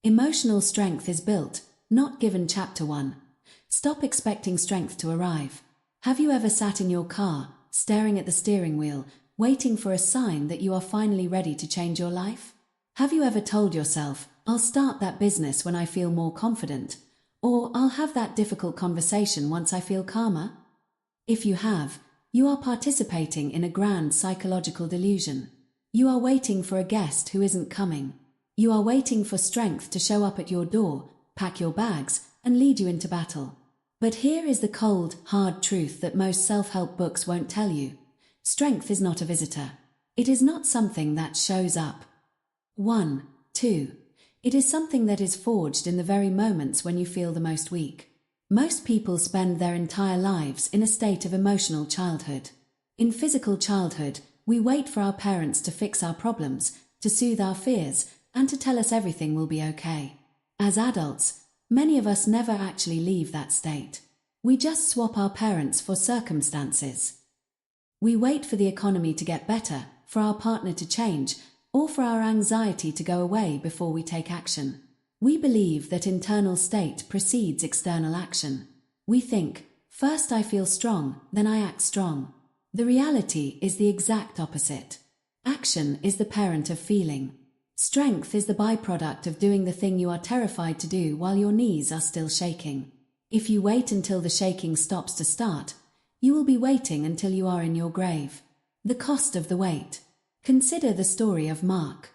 Emotional strength is built, not given. Chapter 1. Stop expecting strength to arrive. Have you ever sat in your car, staring at the steering wheel, waiting for a sign that you are finally ready to change your life? Have you ever told yourself, I'll start that business when I feel more confident, or I'll have that difficult conversation once I feel calmer? If you have, you are participating in a grand psychological delusion. You are waiting for a guest who isn't coming. You are waiting for strength to show up at your door, pack your bags, and lead you into battle. But here is the cold, hard truth that most self-help books won't tell you. Strength is not a visitor. It is not something that shows up. 1. 2. It is something that is forged in the very moments when you feel the most weak. Most people spend their entire lives in a state of emotional childhood. In physical childhood, we wait for our parents to fix our problems, to soothe our fears, and to tell us everything will be okay. As adults, many of us never actually leave that state. We just swap our parents for circumstances. We wait for the economy to get better, for our partner to change, or for our anxiety to go away before we take action. We believe that internal state precedes external action. We think, first I feel strong, then I act strong. The reality is the exact opposite. Action is the parent of feeling. Strength is the byproduct of doing the thing you are terrified to do while your knees are still shaking. If you wait until the shaking stops to start, you will be waiting until you are in your grave. The cost of the wait. Consider the story of Mark.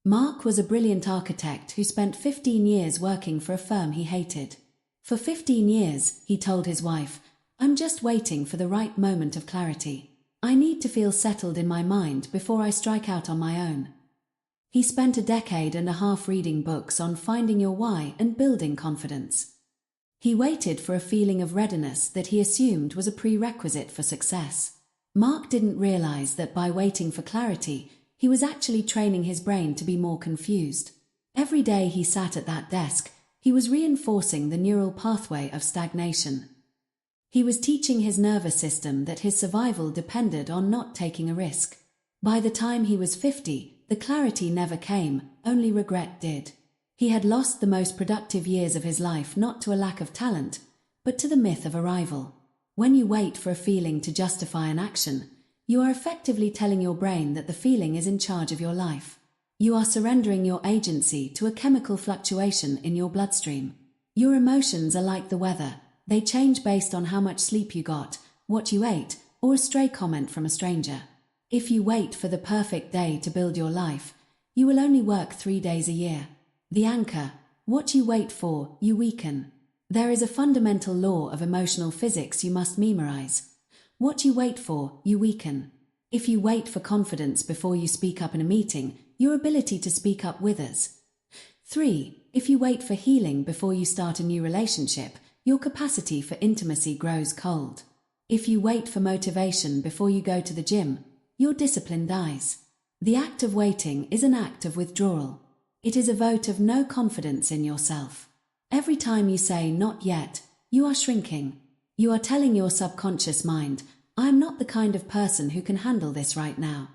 Mark was a brilliant architect who spent 15 years working for a firm he hated. For 15 years, he told his wife, I'm just waiting for the right moment of clarity. I need to feel settled in my mind before I strike out on my own. He spent a decade and a half reading books on finding your why and building confidence. He waited for a feeling of readiness that he assumed was a prerequisite for success. Mark didn't realize that by waiting for clarity, he was actually training his brain to be more confused. Every day he sat at that desk, he was reinforcing the neural pathway of stagnation. He was teaching his nervous system that his survival depended on not taking a risk. By the time he was 50, the clarity never came, only regret did. He had lost the most productive years of his life not to a lack of talent, but to the myth of arrival. When you wait for a feeling to justify an action, you are effectively telling your brain that the feeling is in charge of your life. You are surrendering your agency to a chemical fluctuation in your bloodstream. Your emotions are like the weather. They change based on how much sleep you got, what you ate, or a stray comment from a stranger. If you wait for the perfect day to build your life, you will only work 3 days a year. The anchor, what you wait for, you weaken. There is a fundamental law of emotional physics you must memorize. What you wait for, you weaken. If you wait for confidence before you speak up in a meeting, your ability to speak up withers. 3. If you wait for healing before you start a new relationship, your capacity for intimacy grows cold. If you wait for motivation before you go to the gym, your discipline dies. The act of waiting is an act of withdrawal. It is a vote of no confidence in yourself. Every time you say not yet, you are shrinking. You are telling your subconscious mind, I am not the kind of person who can handle this right now.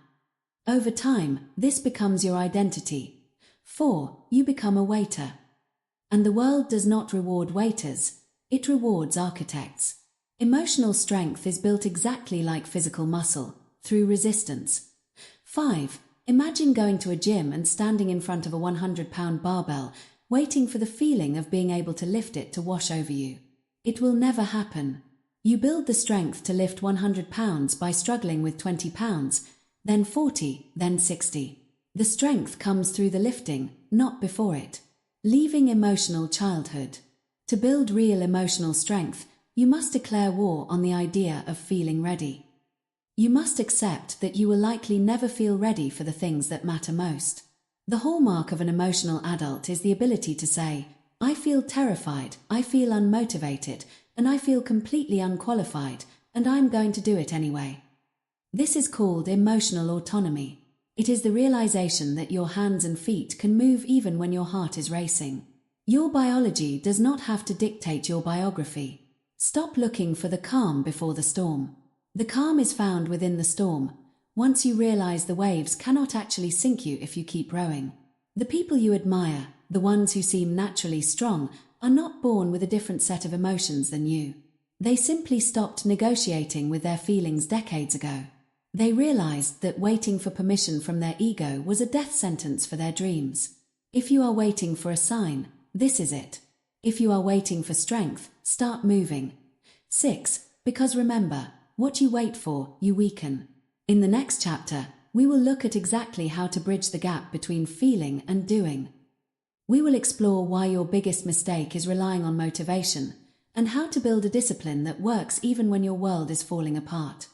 Over time, this becomes your identity. 4. You become a waiter. And the world does not reward waiters, it rewards architects. Emotional strength is built exactly like physical muscle, through resistance. 5. Imagine going to a gym and standing in front of a 100-pound barbell, waiting for the feeling of being able to lift it to wash over you. It will never happen. You build the strength to lift 100 pounds by struggling with 20 pounds, then 40, then 60. The strength comes through the lifting, not before it. Leaving emotional childhood. To build real emotional strength, you must declare war on the idea of feeling ready. You must accept that you will likely never feel ready for the things that matter most. The hallmark of an emotional adult is the ability to say, I feel terrified, I feel unmotivated, and I feel completely unqualified, and I'm going to do it anyway. This is called emotional autonomy. It is the realization that your hands and feet can move even when your heart is racing. Your biology does not have to dictate your biography. Stop looking for the calm before the storm. The calm is found within the storm. Once you realize the waves cannot actually sink you if you keep rowing. The people you admire, The ones who seem naturally strong are not born with a different set of emotions than you. They simply stopped negotiating with their feelings decades ago. They realized that waiting for permission from their ego was a death sentence for their dreams. If you are waiting for a sign, this is it. If you are waiting for strength, start moving. 6. Because remember, what you wait for, you weaken. In the next chapter, we will look at exactly how to bridge the gap between feeling and doing. We will explore why your biggest mistake is relying on motivation, and how to build a discipline that works even when your world is falling apart.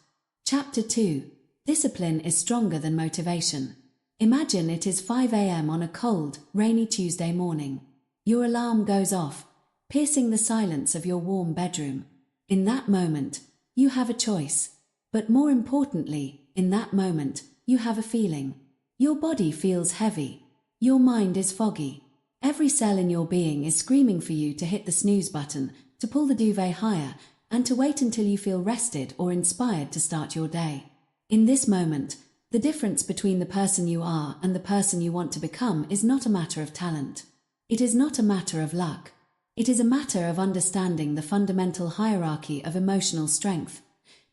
Chapter 2. Discipline is stronger than motivation. Imagine it is 5 a.m. on a cold, rainy Tuesday morning. Your alarm goes off, piercing the silence of your warm bedroom. In that moment, you have a choice. But more importantly, in that moment, you have a feeling. Your body feels heavy. Your mind is foggy. Every cell in your being is screaming for you to hit the snooze button, to pull the duvet higher, and to wait until you feel rested or inspired to start your day. In this moment, the difference between the person you are and the person you want to become is not a matter of talent. It is not a matter of luck. It is a matter of understanding the fundamental hierarchy of emotional strength.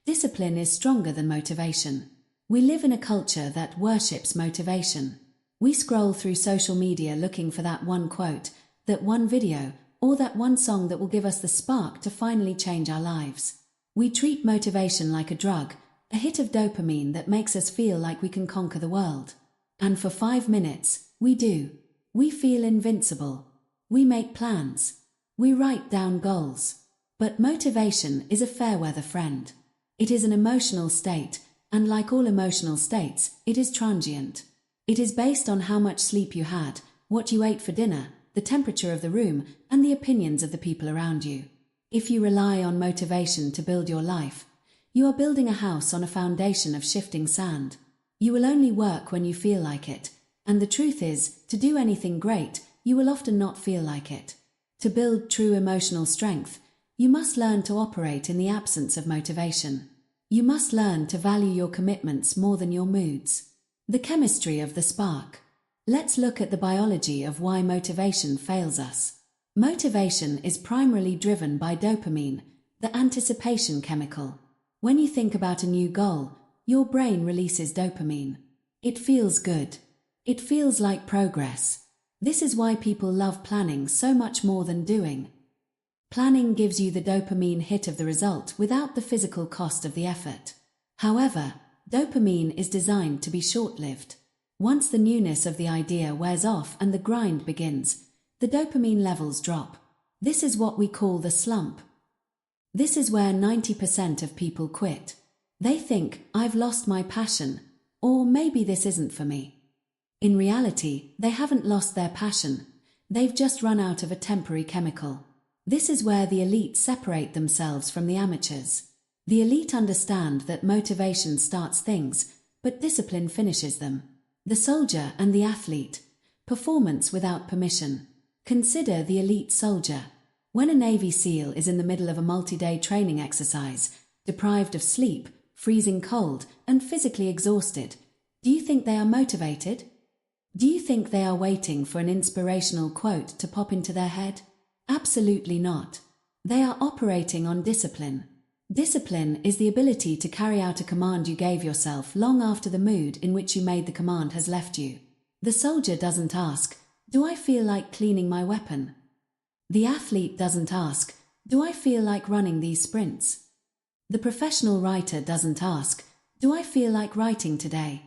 Discipline is stronger than motivation. We live in a culture that worships motivation. We scroll through social media looking for that one quote, that one video, or that one song that will give us the spark to finally change our lives. We treat motivation like a drug, a hit of dopamine that makes us feel like we can conquer the world. And for 5 minutes, we do. We feel invincible. We make plans. We write down goals. But motivation is a fair-weather friend. It is an emotional state, and like all emotional states, it is transient. It is based on how much sleep you had, what you ate for dinner, the temperature of the room, and the opinions of the people around you. If you rely on motivation to build your life, you are building a house on a foundation of shifting sand. You will only work when you feel like it, and the truth is, to do anything great, you will often not feel like it. To build true emotional strength, you must learn to operate in the absence of motivation. You must learn to value your commitments more than your moods. The chemistry of the spark. Let's look at the biology of why motivation fails us. Motivation is primarily driven by dopamine, the anticipation chemical. When you think about a new goal, your brain releases dopamine. It feels good. It feels like progress. This is why people love planning so much more than doing. Planning gives you the dopamine hit of the result without the physical cost of the effort. However, dopamine is designed to be short-lived. Once the newness of the idea wears off and the grind begins, the dopamine levels drop. This is what we call the slump. This is where 90% of people quit. They think, I've lost my passion, or maybe this isn't for me. In reality, they haven't lost their passion. They've just run out of a temporary chemical. This is where the elite separate themselves from the amateurs. The elite understand that motivation starts things, but discipline finishes them. The soldier and the athlete. Performance without permission. Consider the elite soldier. When a Navy SEAL is in the middle of a multi-day training exercise, deprived of sleep, freezing cold, and physically exhausted, do you think they are motivated? Do you think they are waiting for an inspirational quote to pop into their head? Absolutely not. They are operating on discipline. Discipline is the ability to carry out a command you gave yourself long after the mood in which you made the command has left you. The soldier doesn't ask, do I feel like cleaning my weapon? The athlete doesn't ask, do I feel like running these sprints? The professional writer doesn't ask, do I feel like writing today?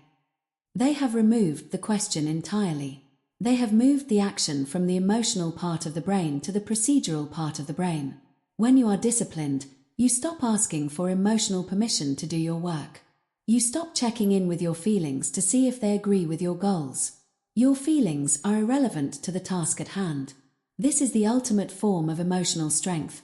They have removed the question entirely. They have moved the action from the emotional part of the brain to the procedural part of the brain. When you are disciplined, you stop asking for emotional permission to do your work. You stop checking in with your feelings to see if they agree with your goals. Your feelings are irrelevant to the task at hand. This is the ultimate form of emotional strength,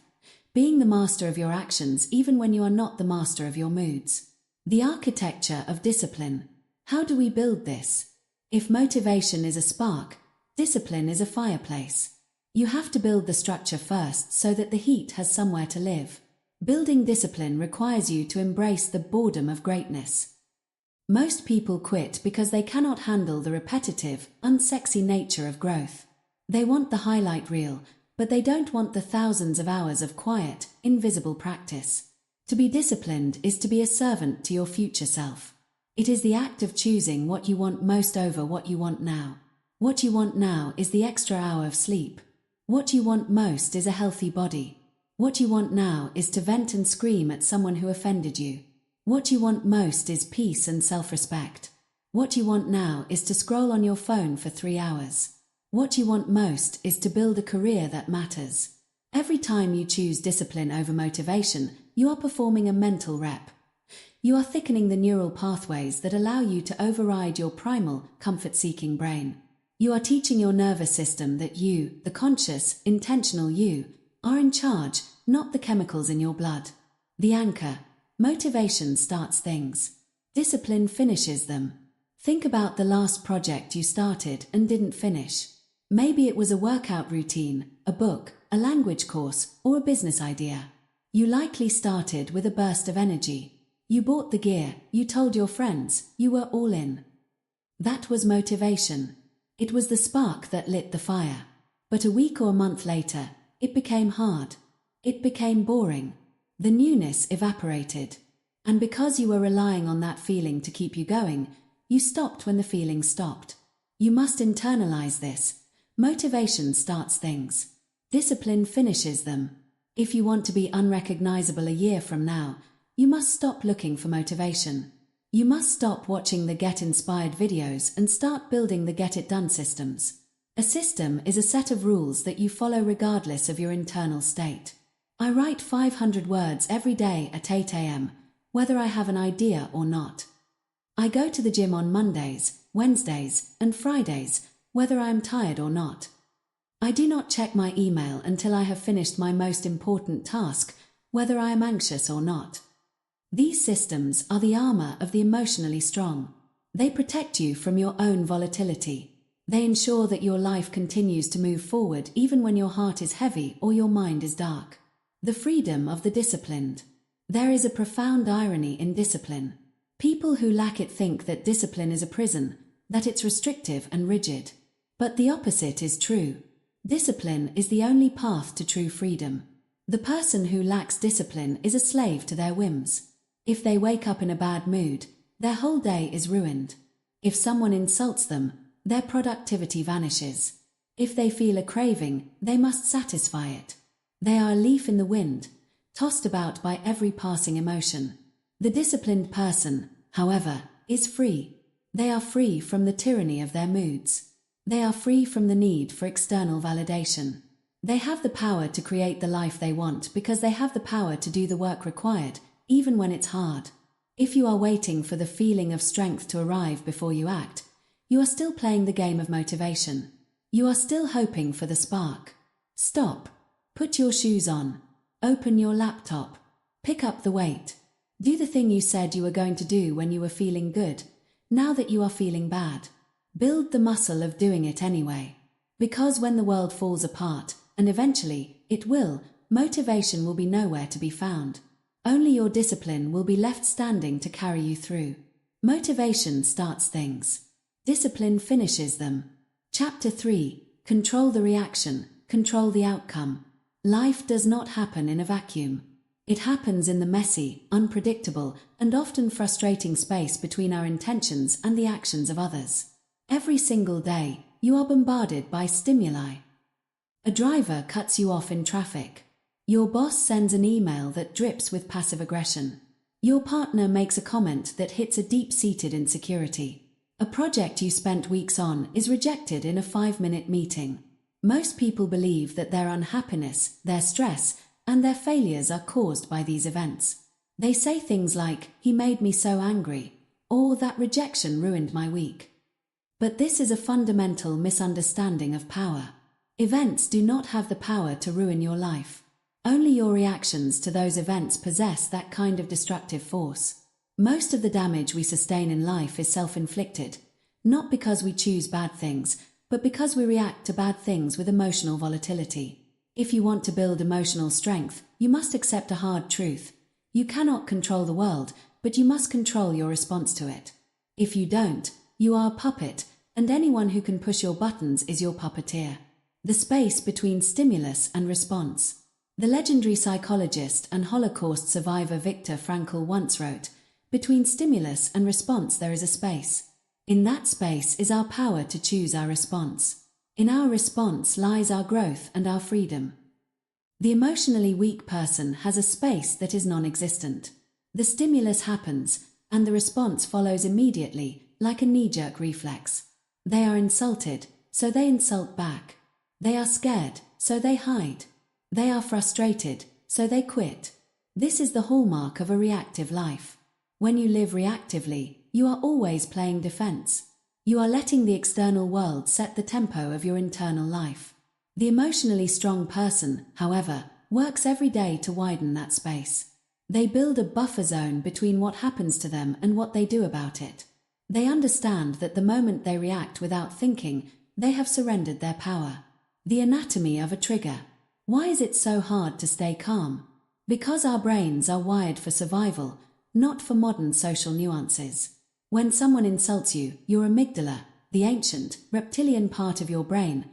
being the master of your actions even when you are not the master of your moods. The architecture of discipline. How do we build this? If motivation is a spark, discipline is a fireplace. You have to build the structure first so that the heat has somewhere to live. Building discipline requires you to embrace the boredom of greatness. Most people quit because they cannot handle the repetitive, unsexy nature of growth. They want the highlight reel, but they don't want the thousands of hours of quiet, invisible practice. To be disciplined is to be a servant to your future self. It is the act of choosing what you want most over what you want now. What you want now is the extra hour of sleep. What you want most is a healthy body. What you want now is to vent and scream at someone who offended you. What you want most is peace and self-respect. What you want now is to scroll on your phone for 3 hours. What you want most is to build a career that matters. Every time you choose discipline over motivation, you are performing a mental rep. You are thickening the neural pathways that allow you to override your primal, comfort-seeking brain. You are teaching your nervous system that you, the conscious, intentional you, are in charge, not the chemicals in your blood. The anchor. Motivation starts things. Discipline finishes them. Think about the last project you started and didn't finish. Maybe it was a workout routine, a book, a language course, or a business idea. You likely started with a burst of energy. You bought the gear, you told your friends, you were all in. That was motivation. It was the spark that lit the fire. But a week or a month later, it became hard. It became boring. The newness evaporated. And because you were relying on that feeling to keep you going, you stopped when the feeling stopped. You must internalize this. Motivation starts things. Discipline finishes them. If you want to be unrecognizable a year from now, you must stop looking for motivation. You must stop watching the get-inspired videos and start building the get-it-done systems. A system is a set of rules that you follow regardless of your internal state. I write 500 words every day at 8 a.m., whether I have an idea or not. I go to the gym on Mondays, Wednesdays, and Fridays, whether I am tired or not. I do not check my email until I have finished my most important task, whether I am anxious or not. These systems are the armor of the emotionally strong. They protect you from your own volatility. They ensure that your life continues to move forward even when your heart is heavy or your mind is dark. The freedom of the disciplined. There is a profound irony in discipline. People who lack it think that discipline is a prison, that it's restrictive and rigid. But the opposite is true. Discipline is the only path to true freedom. The person who lacks discipline is a slave to their whims. If they wake up in a bad mood, their whole day is ruined. If someone insults them, their productivity vanishes. If they feel a craving, they must satisfy it. They are a leaf in the wind, tossed about by every passing emotion. The disciplined person, however, is free. They are free from the tyranny of their moods. They are free from the need for external validation. They have the power to create the life they want because they have the power to do the work required, even when it's hard. If you are waiting for the feeling of strength to arrive before you act, you are still playing the game of motivation. You are still hoping for the spark. Stop. Put your shoes on. Open your laptop. Pick up the weight. Do the thing you said you were going to do when you were feeling good, now that you are feeling bad. Build the muscle of doing it anyway. Because when the world falls apart, and eventually it will, motivation will be nowhere to be found. Only your discipline will be left standing to carry you through. Motivation starts things. Discipline finishes them. Chapter 3. Control the reaction, control the outcome. Life does not happen in a vacuum. It happens in the messy, unpredictable, and often frustrating space between our intentions and the actions of others. Every single day, you are bombarded by stimuli. A driver cuts you off in traffic. Your boss sends an email that drips with passive aggression. Your partner makes a comment that hits a deep-seated insecurity. A project you spent weeks on is rejected in a 5-minute meeting. Most people believe that their unhappiness, their stress, and their failures are caused by these events. They say things like, "He made me so angry," or "That rejection ruined my week." But this is a fundamental misunderstanding of power. Events do not have the power to ruin your life. Only your reactions to those events possess that kind of destructive force. Most of the damage we sustain in life is self-inflicted, not because we choose bad things, but because we react to bad things with emotional volatility. If you want to build emotional strength, you must accept a hard truth. You cannot control the world, but you must control your response to it. If you don't, you are a puppet, and anyone who can push your buttons is your puppeteer. The space between stimulus and response. The legendary psychologist and Holocaust survivor Viktor Frankl once wrote, "Between stimulus and response there is a space. In that space is our power to choose our response. In our response lies our growth and our freedom." The emotionally weak person has a space that is non-existent. The stimulus happens, and the response follows immediately, like a knee-jerk reflex. They are insulted, so they insult back. They are scared, so they hide. They are frustrated, so they quit. This is the hallmark of a reactive life. When you live reactively, you are always playing defense. You are letting the external world set the tempo of your internal life. The emotionally strong person, however, works every day to widen that space. They build a buffer zone between what happens to them and what they do about it. They understand that the moment they react without thinking, they have surrendered their power. The anatomy of a trigger. Why is it so hard to stay calm? Because our brains are wired for survival, not for modern social nuances. When someone insults you, your amygdala, the ancient, reptilian part of your brain,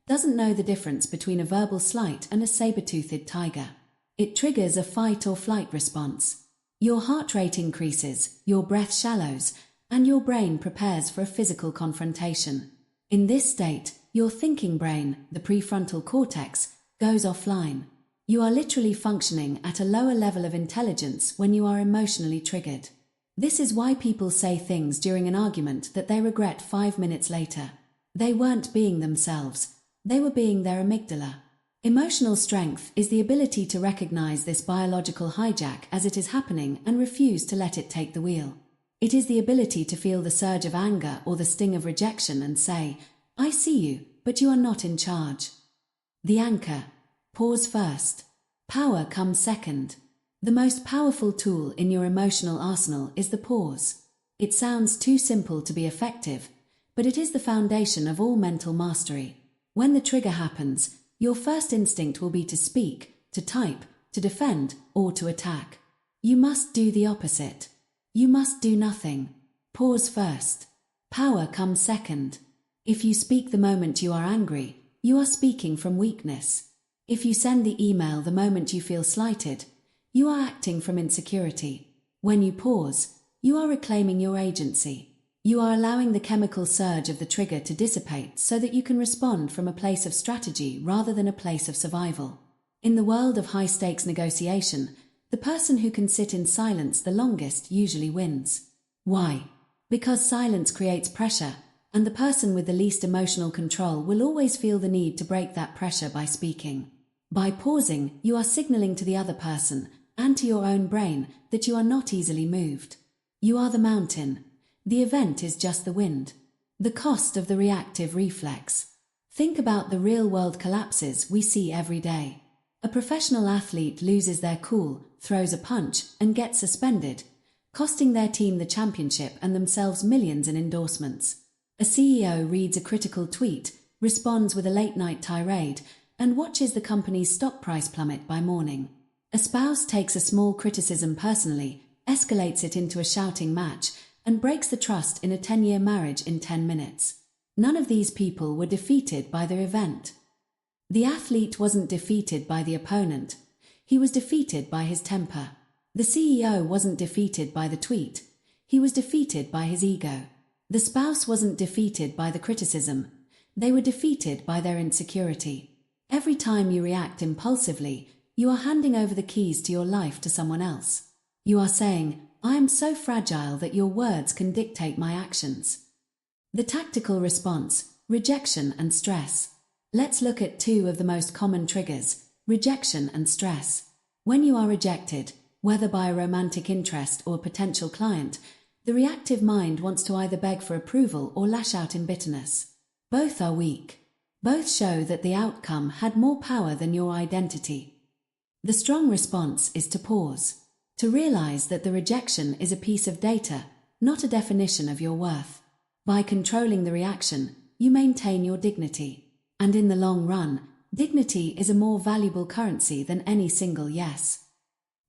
doesn't know the difference between a verbal slight and a saber-toothed tiger. It triggers a fight or flight response. Your heart rate increases, your breath shallows, and your brain prepares for a physical confrontation. In this state, your thinking brain, the prefrontal cortex, goes offline. You are literally functioning at a lower level of intelligence when you are emotionally triggered. This is why people say things during an argument that they regret 5 minutes later. They weren't being themselves. They were being their amygdala. Emotional strength is the ability to recognize this biological hijack as it is happening and refuse to let it take the wheel. It is the ability to feel the surge of anger or the sting of rejection and say, "I see you, but you are not in charge." The anchor. Pause first. Power comes second. The most powerful tool in your emotional arsenal is the pause. It sounds too simple to be effective, but it is the foundation of all mental mastery. When the trigger happens, your first instinct will be to speak, to type, to defend, or to attack. You must do the opposite. You must do nothing. Pause first. Power comes second. If you speak the moment you are angry, you are speaking from weakness. If you send the email the moment you feel slighted, you are acting from insecurity. When you pause, you are reclaiming your agency. You are allowing the chemical surge of the trigger to dissipate so that you can respond from a place of strategy rather than a place of survival. In the world of high-stakes negotiation, the person who can sit in silence the longest usually wins. Why? Because silence creates pressure, and the person with the least emotional control will always feel the need to break that pressure by speaking. By pausing, you are signaling to the other person, and to your own brain, that you are not easily moved. You are the mountain. The event is just the wind. The cost of the reactive reflex. Think about the real-world collapses we see every day. A professional athlete loses their cool, throws a punch, and gets suspended, costing their team the championship and themselves millions in endorsements. A CEO reads a critical tweet, responds with a late-night tirade, and watches the company's stock price plummet by morning. A spouse takes a small criticism personally, escalates it into a shouting match, and breaks the trust in a 10-year marriage in 10 minutes. None of these people were defeated by the event. The athlete wasn't defeated by the opponent. He was defeated by his temper. The CEO wasn't defeated by the tweet. He was defeated by his ego. The spouse wasn't defeated by the criticism. They were defeated by their insecurity. Every time you react impulsively, you are handing over the keys to your life to someone else. You are saying, "I am so fragile that your words can dictate my actions." The tactical response, rejection and stress. Let's look at two of the most common triggers, rejection and stress. When you are rejected, whether by a romantic interest or a potential client, the reactive mind wants to either beg for approval or lash out in bitterness. Both are weak. Both show that the outcome had more power than your identity. The strong response is to pause. To realize that the rejection is a piece of data, not a definition of your worth. By controlling the reaction, you maintain your dignity. And in the long run, dignity is a more valuable currency than any single yes.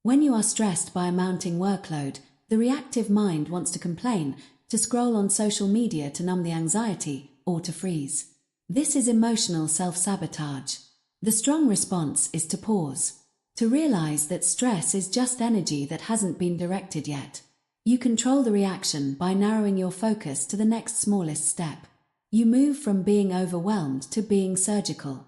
When you are stressed by a mounting workload, the reactive mind wants to complain, to scroll on social media to numb the anxiety, or to freeze. This is emotional self-sabotage. The strong response is to pause, to realize that stress is just energy that hasn't been directed yet. You control the reaction by narrowing your focus to the next smallest step. You move from being overwhelmed to being surgical.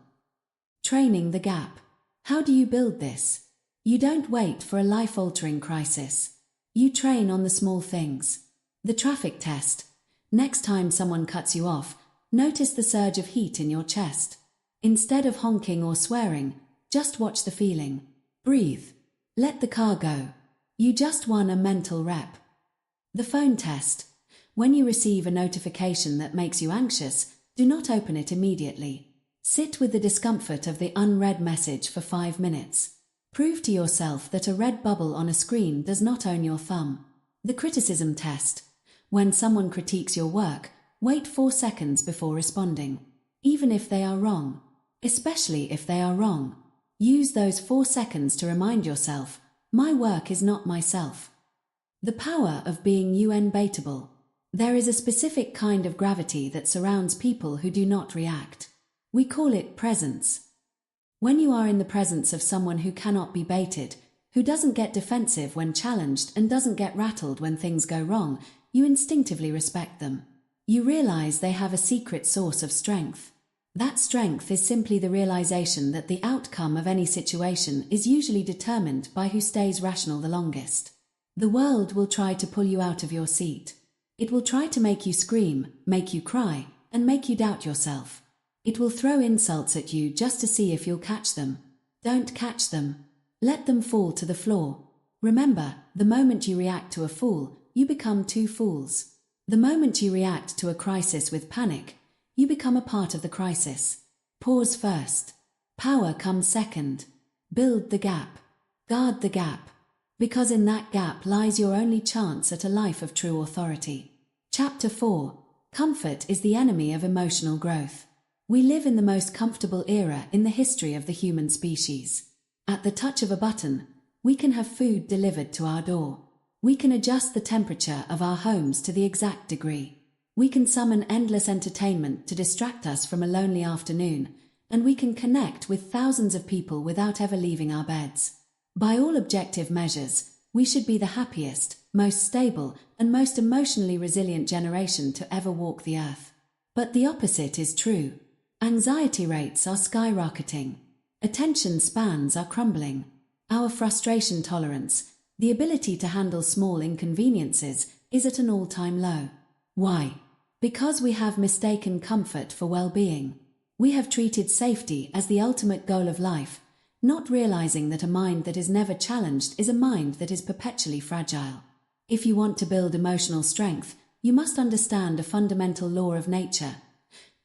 Training the gap. How do you build this? You don't wait for a life-altering crisis. You train on the small things. The traffic test. Next time someone cuts you off, notice the surge of heat in your chest. Instead of honking or swearing, just watch the feeling. Breathe. Let the car go. You just won a mental rep. The phone test. When you receive a notification that makes you anxious, do not open it immediately. Sit with the discomfort of the unread message for 5 minutes. Prove to yourself that a red bubble on a screen does not own your thumb. The criticism test. When someone critiques your work, wait 4 seconds before responding. Even if they are wrong. Especially if they are wrong. Use those 4 seconds to remind yourself, my work is not myself. The power of being unbeatable. There is a specific kind of gravity that surrounds people who do not react. We call it presence. When you are in the presence of someone who cannot be baited, who doesn't get defensive when challenged and doesn't get rattled when things go wrong, you instinctively respect them. You realize they have a secret source of strength. That strength is simply the realization that the outcome of any situation is usually determined by who stays rational the longest. The world will try to pull you out of your seat. It will try to make you scream, make you cry, and make you doubt yourself. It will throw insults at you just to see if you'll catch them. Don't catch them. Let them fall to the floor. Remember, the moment you react to a fool, you become 2 fools. The moment you react to a crisis with panic, you become a part of the crisis. Pause first. Power comes second. Build the gap. Guard the gap. Because in that gap lies your only chance at a life of true authority. Chapter 4. Comfort is the enemy of emotional growth. We live in the most comfortable era in the history of the human species. At the touch of a button, we can have food delivered to our door. We can adjust the temperature of our homes to the exact degree. We can summon endless entertainment to distract us from a lonely afternoon, and we can connect with thousands of people without ever leaving our beds. By all objective measures, we should be the happiest, most stable, and most emotionally resilient generation to ever walk the earth. But the opposite is true. Anxiety rates are skyrocketing. Attention spans are crumbling. Our frustration tolerance, the ability to handle small inconveniences, is at an all-time low. Why? Because we have mistaken comfort for well-being. We have treated safety as the ultimate goal of life, not realizing that a mind that is never challenged is a mind that is perpetually fragile. If you want to build emotional strength, you must understand a fundamental law of nature.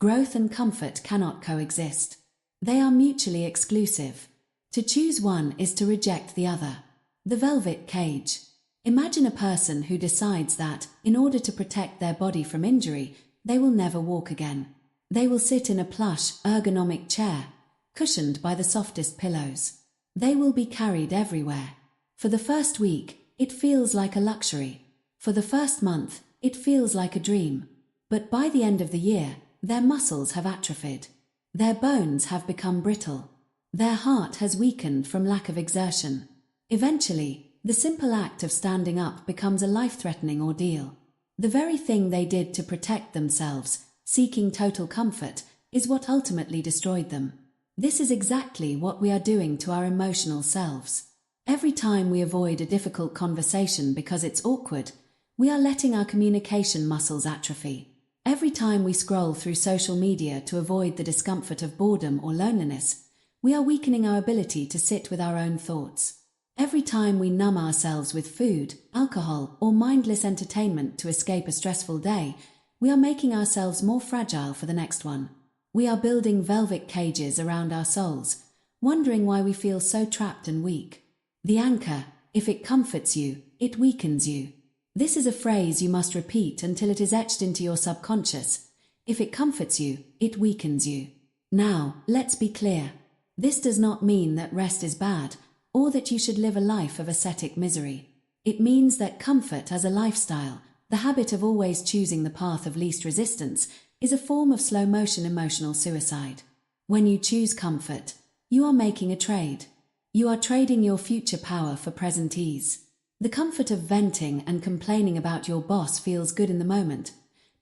Growth and comfort cannot coexist. They are mutually exclusive. To choose one is to reject the other. The velvet cage. Imagine a person who decides that, in order to protect their body from injury, they will never walk again. They will sit in a plush, ergonomic chair, cushioned by the softest pillows. They will be carried everywhere. For the first week, it feels like a luxury. For the first month, it feels like a dream. But by the end of the year, their muscles have atrophied. Their bones have become brittle. Their heart has weakened from lack of exertion. Eventually, the simple act of standing up becomes a life-threatening ordeal. The very thing they did to protect themselves, seeking total comfort, is what ultimately destroyed them. This is exactly what we are doing to our emotional selves. Every time we avoid a difficult conversation because it's awkward, we are letting our communication muscles atrophy. Every time we scroll through social media to avoid the discomfort of boredom or loneliness, we are weakening our ability to sit with our own thoughts. Every time we numb ourselves with food, alcohol, or mindless entertainment to escape a stressful day, we are making ourselves more fragile for the next one. We are building velvet cages around our souls, wondering why we feel so trapped and weak. The anchor, if it comforts you, it weakens you. This is a phrase you must repeat until it is etched into your subconscious. If it comforts you, it weakens you. Now, let's be clear. This does not mean that rest is bad, or that you should live a life of ascetic misery. It means that comfort as a lifestyle, the habit of always choosing the path of least resistance, is a form of slow-motion emotional suicide. When you choose comfort, you are making a trade. You are trading your future power for present ease. The comfort of venting and complaining about your boss feels good in the moment,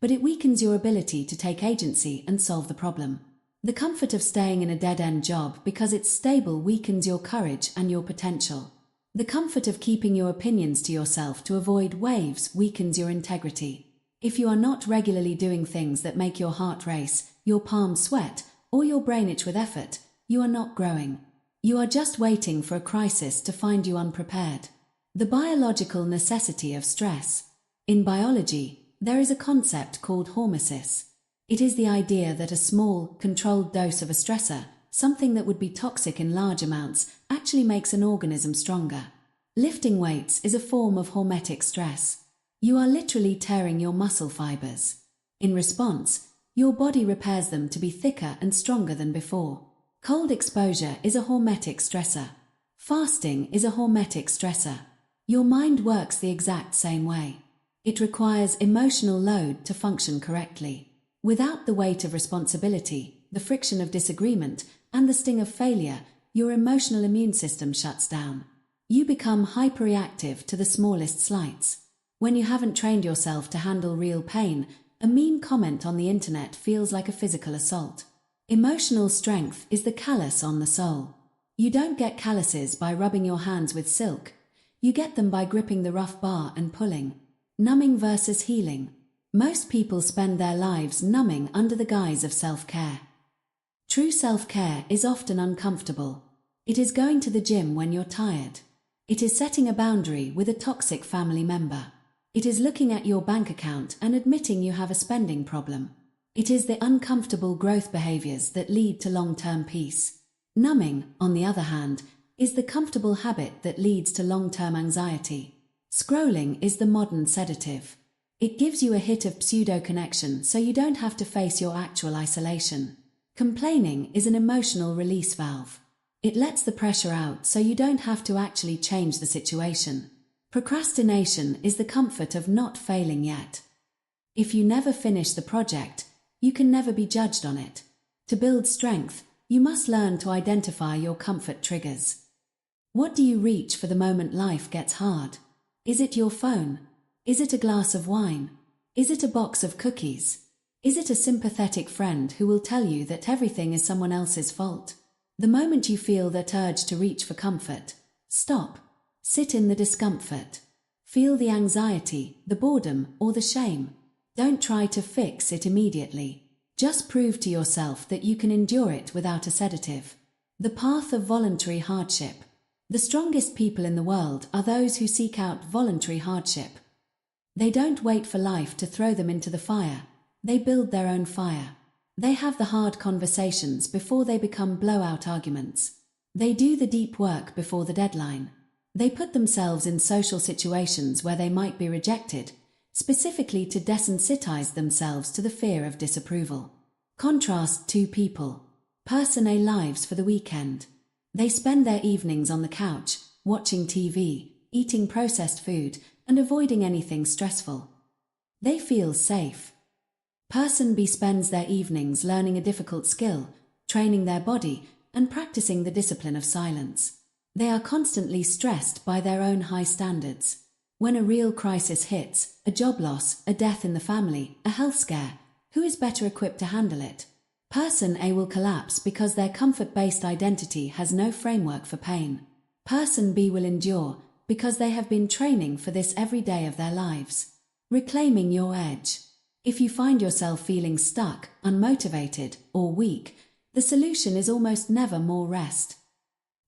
but it weakens your ability to take agency and solve the problem. The comfort of staying in a dead-end job because it's stable weakens your courage and your potential. The comfort of keeping your opinions to yourself to avoid waves weakens your integrity. If you are not regularly doing things that make your heart race, your palms sweat, or your brain itch with effort, you are not growing. You are just waiting for a crisis to find you unprepared. The biological necessity of stress. In biology, there is a concept called hormesis. It is the idea that a small, controlled dose of a stressor, something that would be toxic in large amounts, actually makes an organism stronger. Lifting weights is a form of hormetic stress. You are literally tearing your muscle fibers. In response, your body repairs them to be thicker and stronger than before. Cold exposure is a hormetic stressor. Fasting is a hormetic stressor. Your mind works the exact same way. It requires emotional load to function correctly. Without the weight of responsibility, the friction of disagreement, and the sting of failure, your emotional immune system shuts down. You become hyperreactive to the smallest slights. When you haven't trained yourself to handle real pain, a mean comment on the internet feels like a physical assault. Emotional strength is the callus on the soul. You don't get calluses by rubbing your hands with silk. You get them by gripping the rough bar and pulling. Numbing versus healing. Most people spend their lives numbing under the guise of self-care. True self-care is often uncomfortable. It is going to the gym when you're tired. It is setting a boundary with a toxic family member. It is looking at your bank account and admitting you have a spending problem. It is the uncomfortable growth behaviors that lead to long-term peace. Numbing, on the other hand, is the comfortable habit that leads to long-term anxiety. Scrolling is the modern sedative. It gives you a hit of pseudo-connection so you don't have to face your actual isolation. Complaining is an emotional release valve. It lets the pressure out so you don't have to actually change the situation. Procrastination is the comfort of not failing yet. If you never finish the project, you can never be judged on it. To build strength, you must learn to identify your comfort triggers. What do you reach for the moment life gets hard? Is it your phone? Is it a glass of wine? Is it a box of cookies? Is it a sympathetic friend who will tell you that everything is someone else's fault? The moment you feel that urge to reach for comfort, stop. Sit in the discomfort. Feel the anxiety, the boredom, or the shame. Don't try to fix it immediately. Just prove to yourself that you can endure it without a sedative. The path of voluntary hardship. The strongest people in the world are those who seek out voluntary hardship. They don't wait for life to throw them into the fire. They build their own fire. They have the hard conversations before they become blowout arguments. They do the deep work before the deadline. They put themselves in social situations where they might be rejected, specifically to desensitize themselves to the fear of disapproval. Contrast two people. Person A lives for the weekend. They spend their evenings on the couch, watching TV, eating processed food, and avoiding anything stressful. They feel safe. Person B spends their evenings learning a difficult skill, training their body, and practicing the discipline of silence. They are constantly stressed by their own high standards. When a real crisis hits, a job loss, a death in the family, a health scare, who is better equipped to handle it? Person A will collapse because their comfort-based identity has no framework for pain. Person B will endure because they have been training for this every day of their lives. Reclaiming your edge. If you find yourself feeling stuck, unmotivated, or weak, the solution is almost never more rest.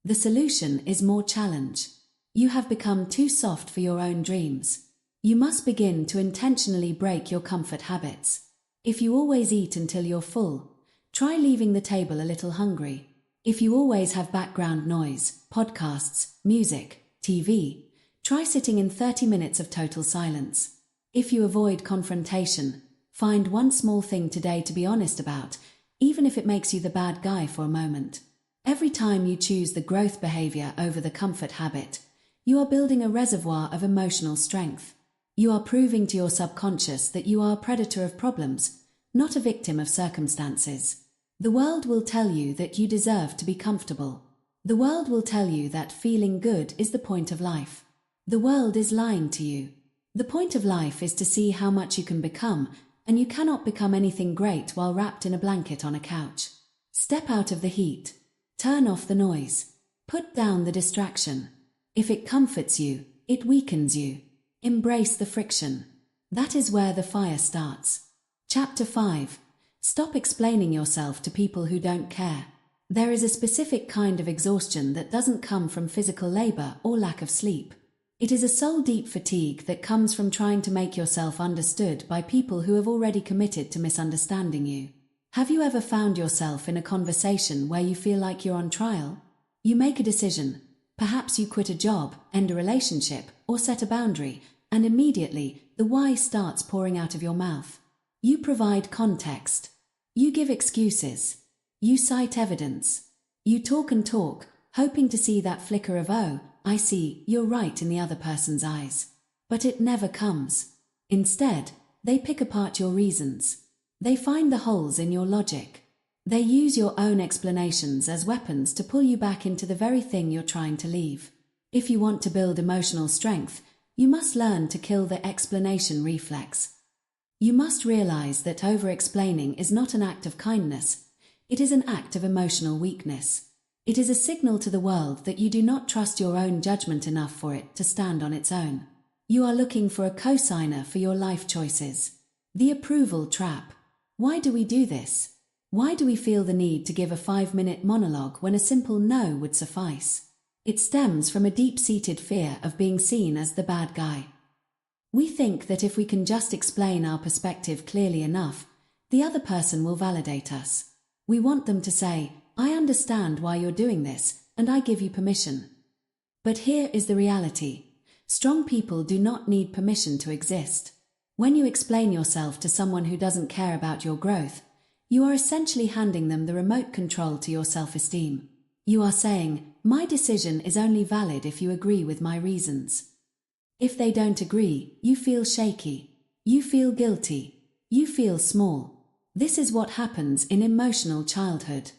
The solution is more challenge. You have become too soft for your own dreams. You must begin to intentionally break your comfort habits. If you always eat until you're full, try leaving the table a little hungry. If you always have background noise, podcasts, music, TV, try sitting in 30 minutes of total silence. If you avoid confrontation, find one small thing today to be honest about, even if it makes you the bad guy for a moment. Every time you choose the growth behavior over the comfort habit, you are building a reservoir of emotional strength. You are proving to your subconscious that you are a predator of problems, not a victim of circumstances. The world will tell you that you deserve to be comfortable. The world will tell you that feeling good is the point of life. The world is lying to you. The point of life is to see how much you can become, and you cannot become anything great while wrapped in a blanket on a couch. Step out of the heat. Turn off the noise. Put down the distraction. If it comforts you, it weakens you. Embrace the friction. That is where the fire starts. Chapter 5. Stop explaining yourself to people who don't care. There is a specific kind of exhaustion that doesn't come from physical labor or lack of sleep. It is a soul-deep fatigue that comes from trying to make yourself understood by people who have already committed to misunderstanding you. Have you ever found yourself in a conversation where you feel like you're on trial? You make a decision. Perhaps you quit a job, end a relationship, or set a boundary, and immediately the why starts pouring out of your mouth. You provide context. You give excuses. You cite evidence. You talk and talk, hoping to see that flicker of "oh, I see, you're right" in the other person's eyes. But it never comes. Instead, they pick apart your reasons. They find the holes in your logic. They use your own explanations as weapons to pull you back into the very thing you're trying to leave. If you want to build emotional strength, you must learn to kill the explanation reflex. You must realize that over-explaining is not an act of kindness. It is an act of emotional weakness. It is a signal to the world that you do not trust your own judgment enough for it to stand on its own. You are looking for a cosigner for your life choices. The approval trap. Why do we do this? Why do we feel the need to give a 5-minute monologue when a simple no would suffice? It stems from a deep-seated fear of being seen as the bad guy. We think that if we can just explain our perspective clearly enough, the other person will validate us. We want them to say, "I understand why you're doing this, and I give you permission." But here is the reality. Strong people do not need permission to exist. When you explain yourself to someone who doesn't care about your growth, you are essentially handing them the remote control to your self-esteem. You are saying, "My decision is only valid if you agree with my reasons." If they don't agree, you feel shaky. You feel guilty. You feel small. This is what happens in emotional childhood.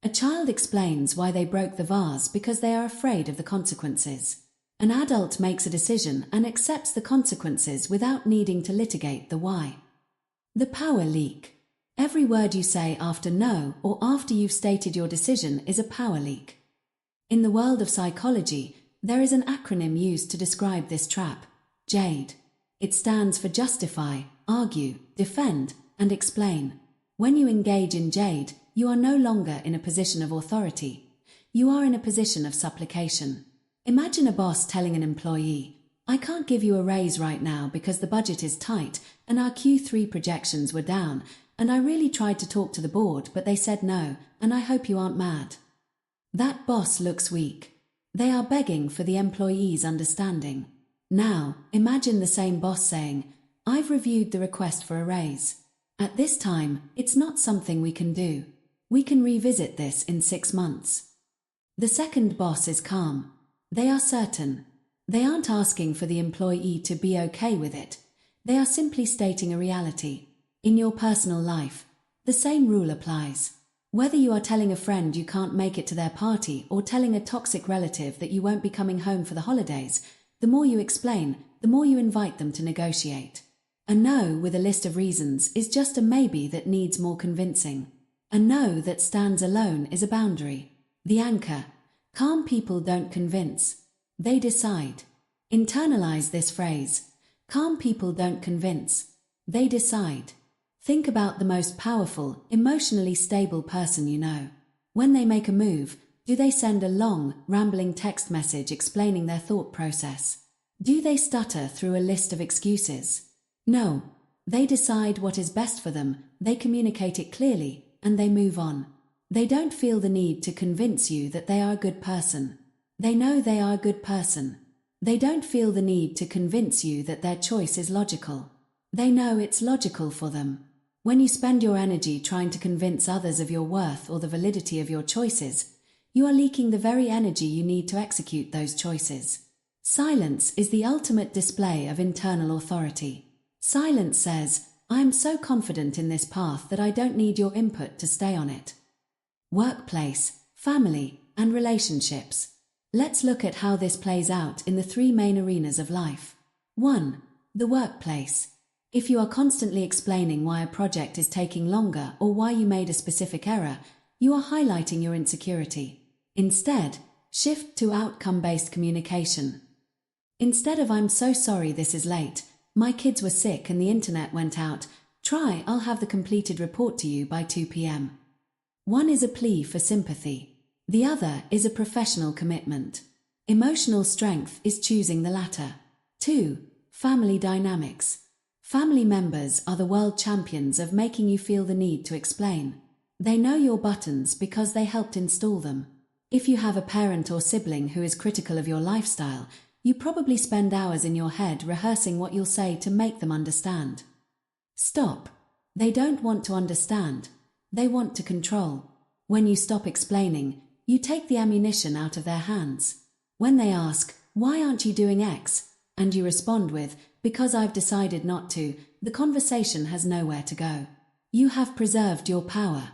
A child explains why they broke the vase because they are afraid of the consequences. An adult makes a decision and accepts the consequences without needing to litigate the why. The power leak. Every word you say after no or after you've stated your decision is a power leak. In the world of psychology, there is an acronym used to describe this trap: JADE. It stands for justify, argue, defend, and explain. When you engage in JADE, you are no longer in a position of authority. You are in a position of supplication. Imagine a boss telling an employee, "I can't give you a raise right now because the budget is tight and our Q3 projections were down, and I really tried to talk to the board but they said no, and I hope you aren't mad." That boss looks weak. They are begging for the employee's understanding. Now, imagine the same boss saying, "I've reviewed the request for a raise. At this time, it's not something we can do. We can revisit this in 6 months." The second boss is calm. They are certain. They aren't asking for the employee to be okay with it. They are simply stating a reality. In your personal life, the same rule applies. Whether you are telling a friend you can't make it to their party or telling a toxic relative that you won't be coming home for the holidays, the more you explain, the more you invite them to negotiate. A no with a list of reasons is just a maybe that needs more convincing. A no that stands alone is a boundary. The anchor. Calm people don't convince. They decide. Internalize this phrase. Calm people don't convince. They decide. Think about the most powerful, emotionally stable person you know. When they make a move, do they send a long, rambling text message explaining their thought process? Do they stutter through a list of excuses? No. They decide what is best for them, they communicate it clearly, and they move on. They don't feel the need to convince you that they are a good person. They know they are a good person. They don't feel the need to convince you that their choice is logical. They know it's logical for them. When you spend your energy trying to convince others of your worth or the validity of your choices, you are leaking the very energy you need to execute those choices. Silence is the ultimate display of internal authority. Silence says, I am so confident in this path that I don't need your input to stay on it. Workplace, family, and relationships. Let's look at how this plays out in the three main arenas of life. 1. The workplace. If you are constantly explaining why a project is taking longer or why you made a specific error, you are highlighting your insecurity. Instead, shift to outcome-based communication. Instead of "I'm so sorry this is late, my kids were sick and the internet went out," try "I'll have the completed report to you by 2 p.m. One is a plea for sympathy. The other is a professional commitment. Emotional strength is choosing the latter. 2. Family dynamics. Family members are the world champions of making you feel the need to explain. They know your buttons because they helped install them. If you have a parent or sibling who is critical of your lifestyle, you probably spend hours in your head rehearsing what you'll say to make them understand. Stop. They don't want to understand. They want to control. When you stop explaining, you take the ammunition out of their hands. When they ask, "Why aren't you doing X?" and you respond with, "Because I've decided not to," the conversation has nowhere to go. You have preserved your power.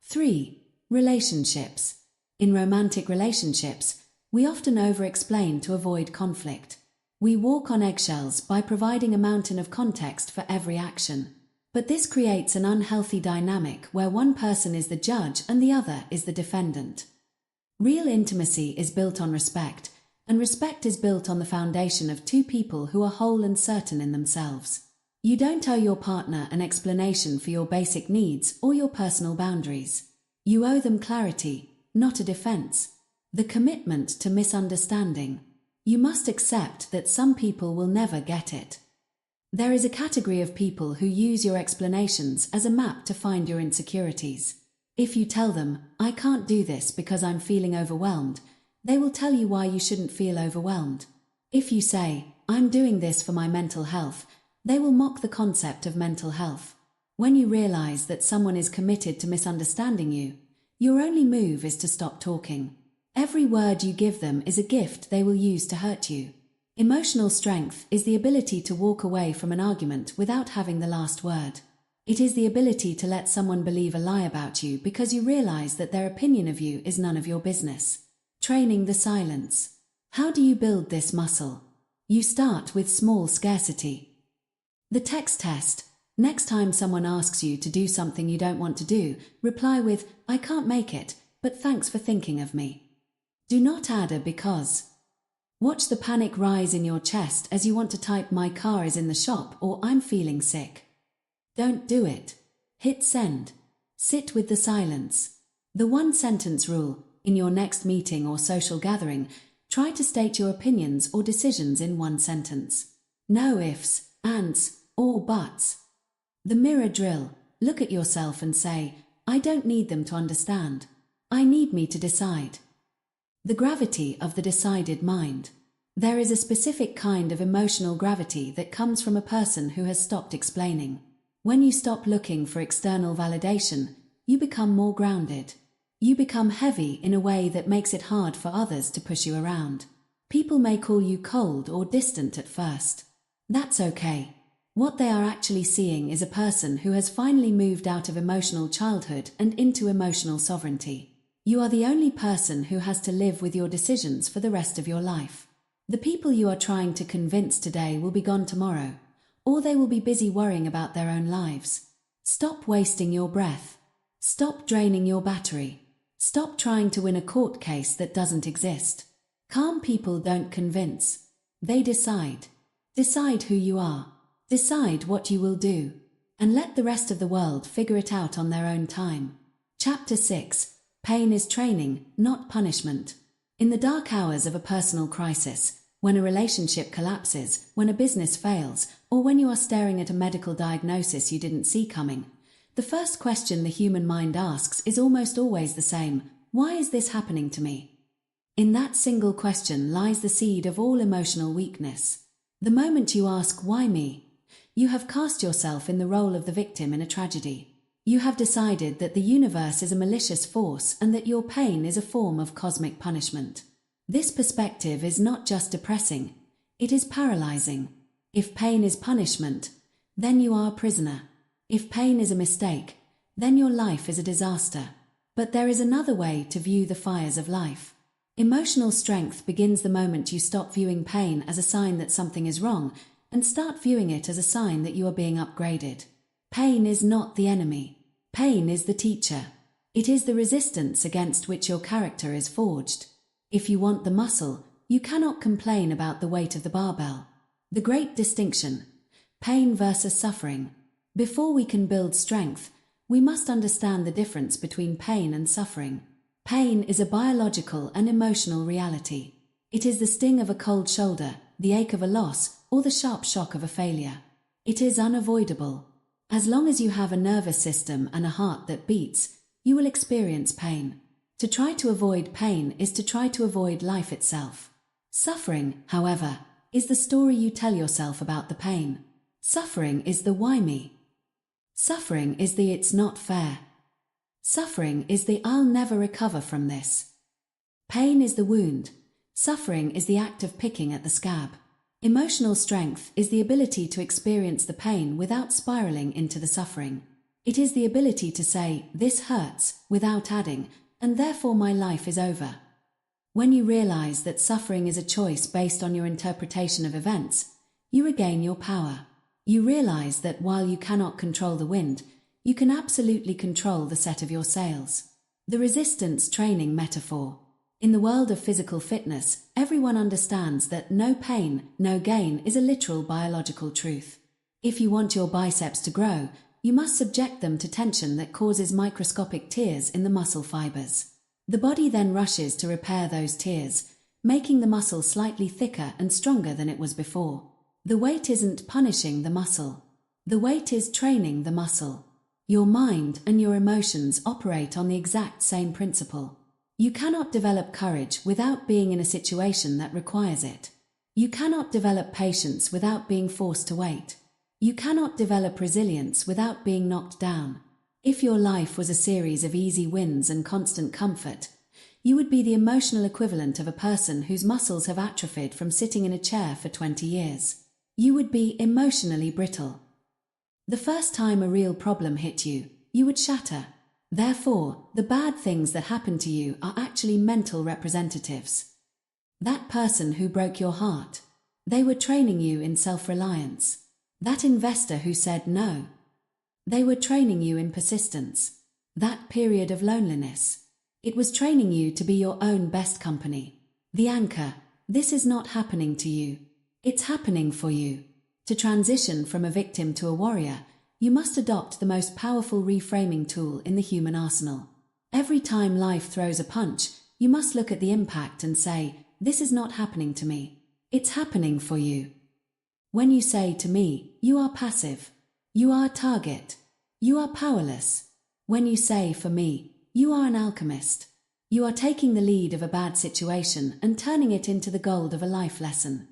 3. Relationships. In romantic relationships, we often over-explain to avoid conflict. We walk on eggshells by providing a mountain of context for every action. But this creates an unhealthy dynamic where one person is the judge and the other is the defendant. Real intimacy is built on respect, and respect is built on the foundation of two people who are whole and certain in themselves. You don't owe your partner an explanation for your basic needs or your personal boundaries. You owe them clarity, not a defense. The commitment to misunderstanding. You must accept that some people will never get it. There is a category of people who use your explanations as a map to find your insecurities. If you tell them, "I can't do this because I'm feeling overwhelmed," they will tell you why you shouldn't feel overwhelmed. If you say, "I'm doing this for my mental health," they will mock the concept of mental health. When you realize that someone is committed to misunderstanding you, your only move is to stop talking. Every word you give them is a gift they will use to hurt you. Emotional strength is the ability to walk away from an argument without having the last word. It is the ability to let someone believe a lie about you because you realize that their opinion of you is none of your business. Training the silence. How do you build this muscle? You start with small scarcity. The text test. Next time someone asks you to do something you don't want to do, reply with, "I can't make it, but thanks for thinking of me." Do not add a "because." Watch the panic rise in your chest as you want to type "my car is in the shop" or "I'm feeling sick." Don't do it. Hit send. Sit with the silence. The one-sentence rule. In your next meeting or social gathering, try to state your opinions or decisions in one sentence. No ifs, ands, or buts. The mirror drill. Look at yourself and say, "I don't need them to understand. I need me to decide." The gravity of the decided mind. There is a specific kind of emotional gravity that comes from a person who has stopped explaining. When you stop looking for external validation, you become more grounded. You become heavy in a way that makes it hard for others to push you around. People may call you cold or distant at first. That's okay. What they are actually seeing is a person who has finally moved out of emotional childhood and into emotional sovereignty. You are the only person who has to live with your decisions for the rest of your life. The people you are trying to convince today will be gone tomorrow, or they will be busy worrying about their own lives. Stop wasting your breath. Stop draining your battery. Stop trying to win a court case that doesn't exist. Calm people don't convince. They decide. Decide who you are. Decide what you will do. And let the rest of the world figure it out on their own time. Chapter 6. Pain is training, not punishment. In the dark hours of a personal crisis, when a relationship collapses, when a business fails, or when you are staring at a medical diagnosis you didn't see coming, the first question the human mind asks is almost always the same: why is this happening to me? In that single question lies the seed of all emotional weakness. The moment you ask, "Why me?" you have cast yourself in the role of the victim in a tragedy. You have decided that the universe is a malicious force and that your pain is a form of cosmic punishment. This perspective is not just depressing, it is paralyzing. If pain is punishment, then you are a prisoner. If pain is a mistake, then your life is a disaster. But there is another way to view the fires of life. Emotional strength begins the moment you stop viewing pain as a sign that something is wrong and start viewing it as a sign that you are being upgraded. Pain is not the enemy. Pain is the teacher. It is the resistance against which your character is forged. If you want the muscle, you cannot complain about the weight of the barbell. The great distinction: pain versus suffering. Before we can build strength, we must understand the difference between pain and suffering. Pain is a biological and emotional reality. It is the sting of a cold shoulder, the ache of a loss, or the sharp shock of a failure. It is unavoidable. As long as you have a nervous system and a heart that beats, you will experience pain. To try to avoid pain is to try to avoid life itself. Suffering, however, is the story you tell yourself about the pain. Suffering is the why me. Suffering is the it's not fair. Suffering is the I'll never recover from this. Pain is the wound. Suffering is the act of picking at the scab. Emotional strength is the ability to experience the pain without spiraling into the suffering. It is the ability to say, this hurts, without adding, and therefore my life is over. When you realize that suffering is a choice based on your interpretation of events, you regain your power. You realize that while you cannot control the wind, you can absolutely control the set of your sails. The resistance training metaphor. In the world of physical fitness, everyone understands that no pain, no gain is a literal biological truth. If you want your biceps to grow, you must subject them to tension that causes microscopic tears in the muscle fibers. The body then rushes to repair those tears, making the muscle slightly thicker and stronger than it was before. The weight isn't punishing the muscle. The weight is training the muscle. Your mind and your emotions operate on the exact same principle. You cannot develop courage without being in a situation that requires it. You cannot develop patience without being forced to wait. You cannot develop resilience without being knocked down. If your life was a series of easy wins and constant comfort, you would be the emotional equivalent of a person whose muscles have atrophied from sitting in a chair for 20 years. You would be emotionally brittle. The first time a real problem hit you, you would shatter. Therefore, the bad things that happen to you are actually mental representatives. That person who broke your heart, they were training you in self-reliance. That investor who said no, they were training you in persistence. That period of loneliness, it was training you to be your own best company. The anchor: this is not happening to you. It's happening for you. To transition from a victim to a warrior, you must adopt the most powerful reframing tool in the human arsenal. Every time life throws a punch, you must look at the impact and say, this is not happening to me. It's happening for you. When you say to me, you are passive, you are a target, you are powerless. When you say for me, you are an alchemist, you are taking the lead of a bad situation and turning it into the gold of a life lesson.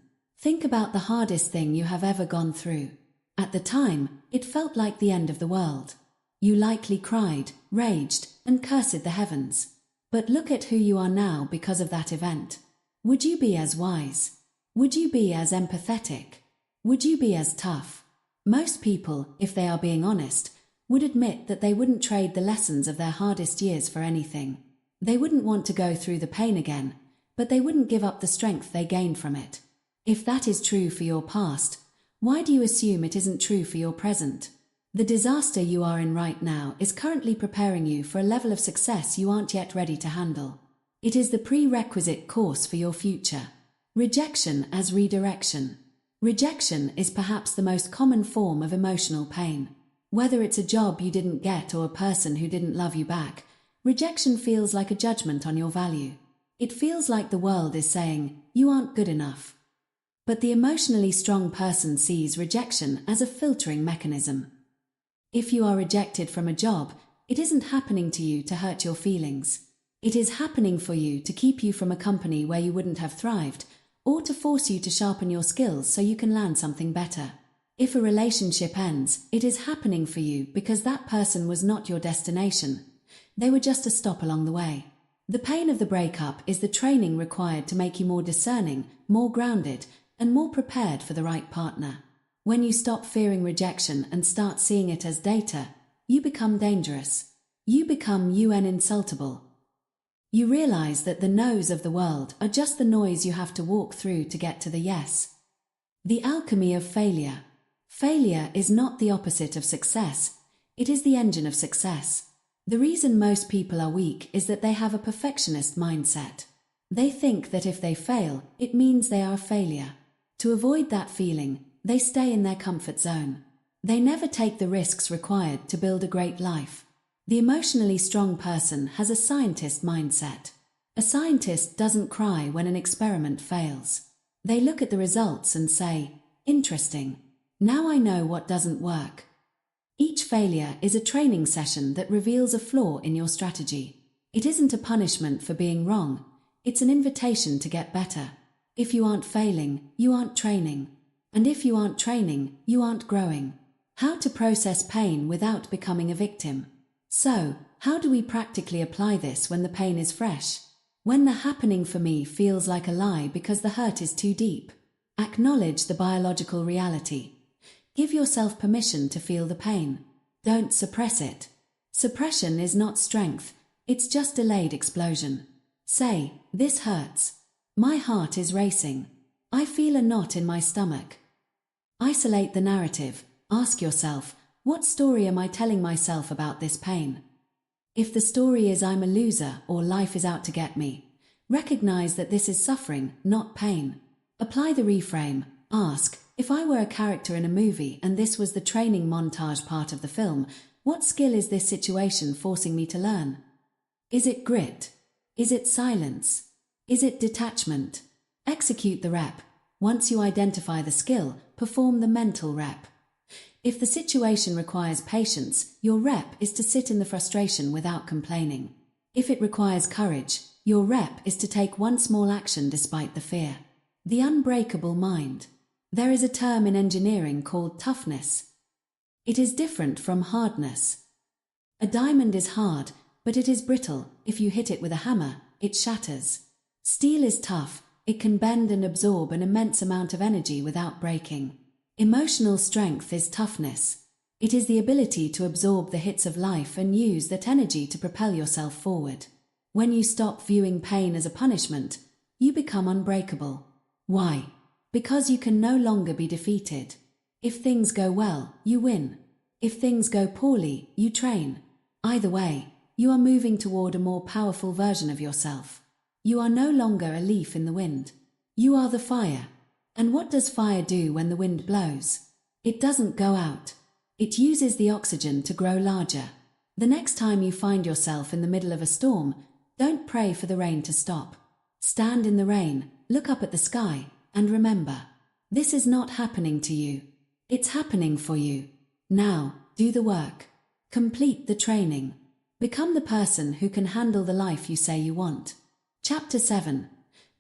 Think about the hardest thing you have ever gone through. At the time, it felt like the end of the world. You likely cried, raged, and cursed the heavens. But look at who you are now because of that event. Would you be as wise? Would you be as empathetic? Would you be as tough? Most people, if they are being honest, would admit that they wouldn't trade the lessons of their hardest years for anything. They wouldn't want to go through the pain again, but they wouldn't give up the strength they gained from it. If that is true for your past, why do you assume it isn't true for your present? The disaster you are in right now is currently preparing you for a level of success you aren't yet ready to handle. It is the prerequisite course for your future. Rejection as redirection. Rejection is perhaps the most common form of emotional pain. Whether it's a job you didn't get or a person who didn't love you back, rejection feels like a judgment on your value. It feels like the world is saying, you aren't good enough. But the emotionally strong person sees rejection as a filtering mechanism. If you are rejected from a job, it isn't happening to you to hurt your feelings. It is happening for you to keep you from a company where you wouldn't have thrived, or to force you to sharpen your skills so you can land something better. If a relationship ends, it is happening for you because that person was not your destination. They were just a stop along the way. The pain of the breakup is the training required to make you more discerning, more grounded, and more prepared for the right partner. When you stop fearing rejection and start seeing it as data, you become dangerous. You become insultable. You realize that the no's of the world are just the noise you have to walk through to get to the yes. The alchemy of failure. Failure is not the opposite of success, it is the engine of success. The reason most people are weak is that they have a perfectionist mindset. They think that if they fail, it means they are a failure. To avoid that feeling, they stay in their comfort zone. They never take the risks required to build a great life. The emotionally strong person has a scientist mindset. A scientist doesn't cry when an experiment fails. They look at the results and say, "Interesting. Now I know what doesn't work." Each failure is a training session that reveals a flaw in your strategy. It isn't a punishment for being wrong, it's an invitation to get better. If you aren't failing, you aren't training. And if you aren't training, you aren't growing. How to process pain without becoming a victim. So, how do we practically apply this when the pain is fresh? When the happening for me feels like a lie because the hurt is too deep. Acknowledge the biological reality. Give yourself permission to feel the pain. Don't suppress it. Suppression is not strength, it's just delayed explosion. Say, "This hurts. My heart is racing. I feel a knot in my stomach." Isolate the narrative. Ask yourself, what story am I telling myself about this pain? If the story is "I'm a loser" or "life is out to get me," recognize that this is suffering, not pain. Apply the reframe. Ask, if I were a character in a movie and this was the training montage part of the film, what skill is this situation forcing me to learn? Is it grit? Is it silence? Is it detachment? Execute the rep. Once you identify the skill, perform the mental rep. If the situation requires patience, your rep is to sit in the frustration without complaining. If it requires courage, your rep is to take one small action despite the fear. The unbreakable mind. There is a term in engineering called toughness. It is different from hardness. A diamond is hard, but it is brittle. If you hit it with a hammer, it shatters. Steel is tough, it can bend and absorb an immense amount of energy without breaking. Emotional strength is toughness. It is the ability to absorb the hits of life and use that energy to propel yourself forward. When you stop viewing pain as a punishment, you become unbreakable. Why? Because you can no longer be defeated. If things go well, you win. If things go poorly, you train. Either way, you are moving toward a more powerful version of yourself. You are no longer a leaf in the wind. You are the fire. And what does fire do when the wind blows? It doesn't go out. It uses the oxygen to grow larger. The next time you find yourself in the middle of a storm, don't pray for the rain to stop. Stand in the rain, look up at the sky, and remember, this is not happening to you. It's happening for you. Now, do the work. Complete the training. Become the person who can handle the life you say you want. Chapter 7.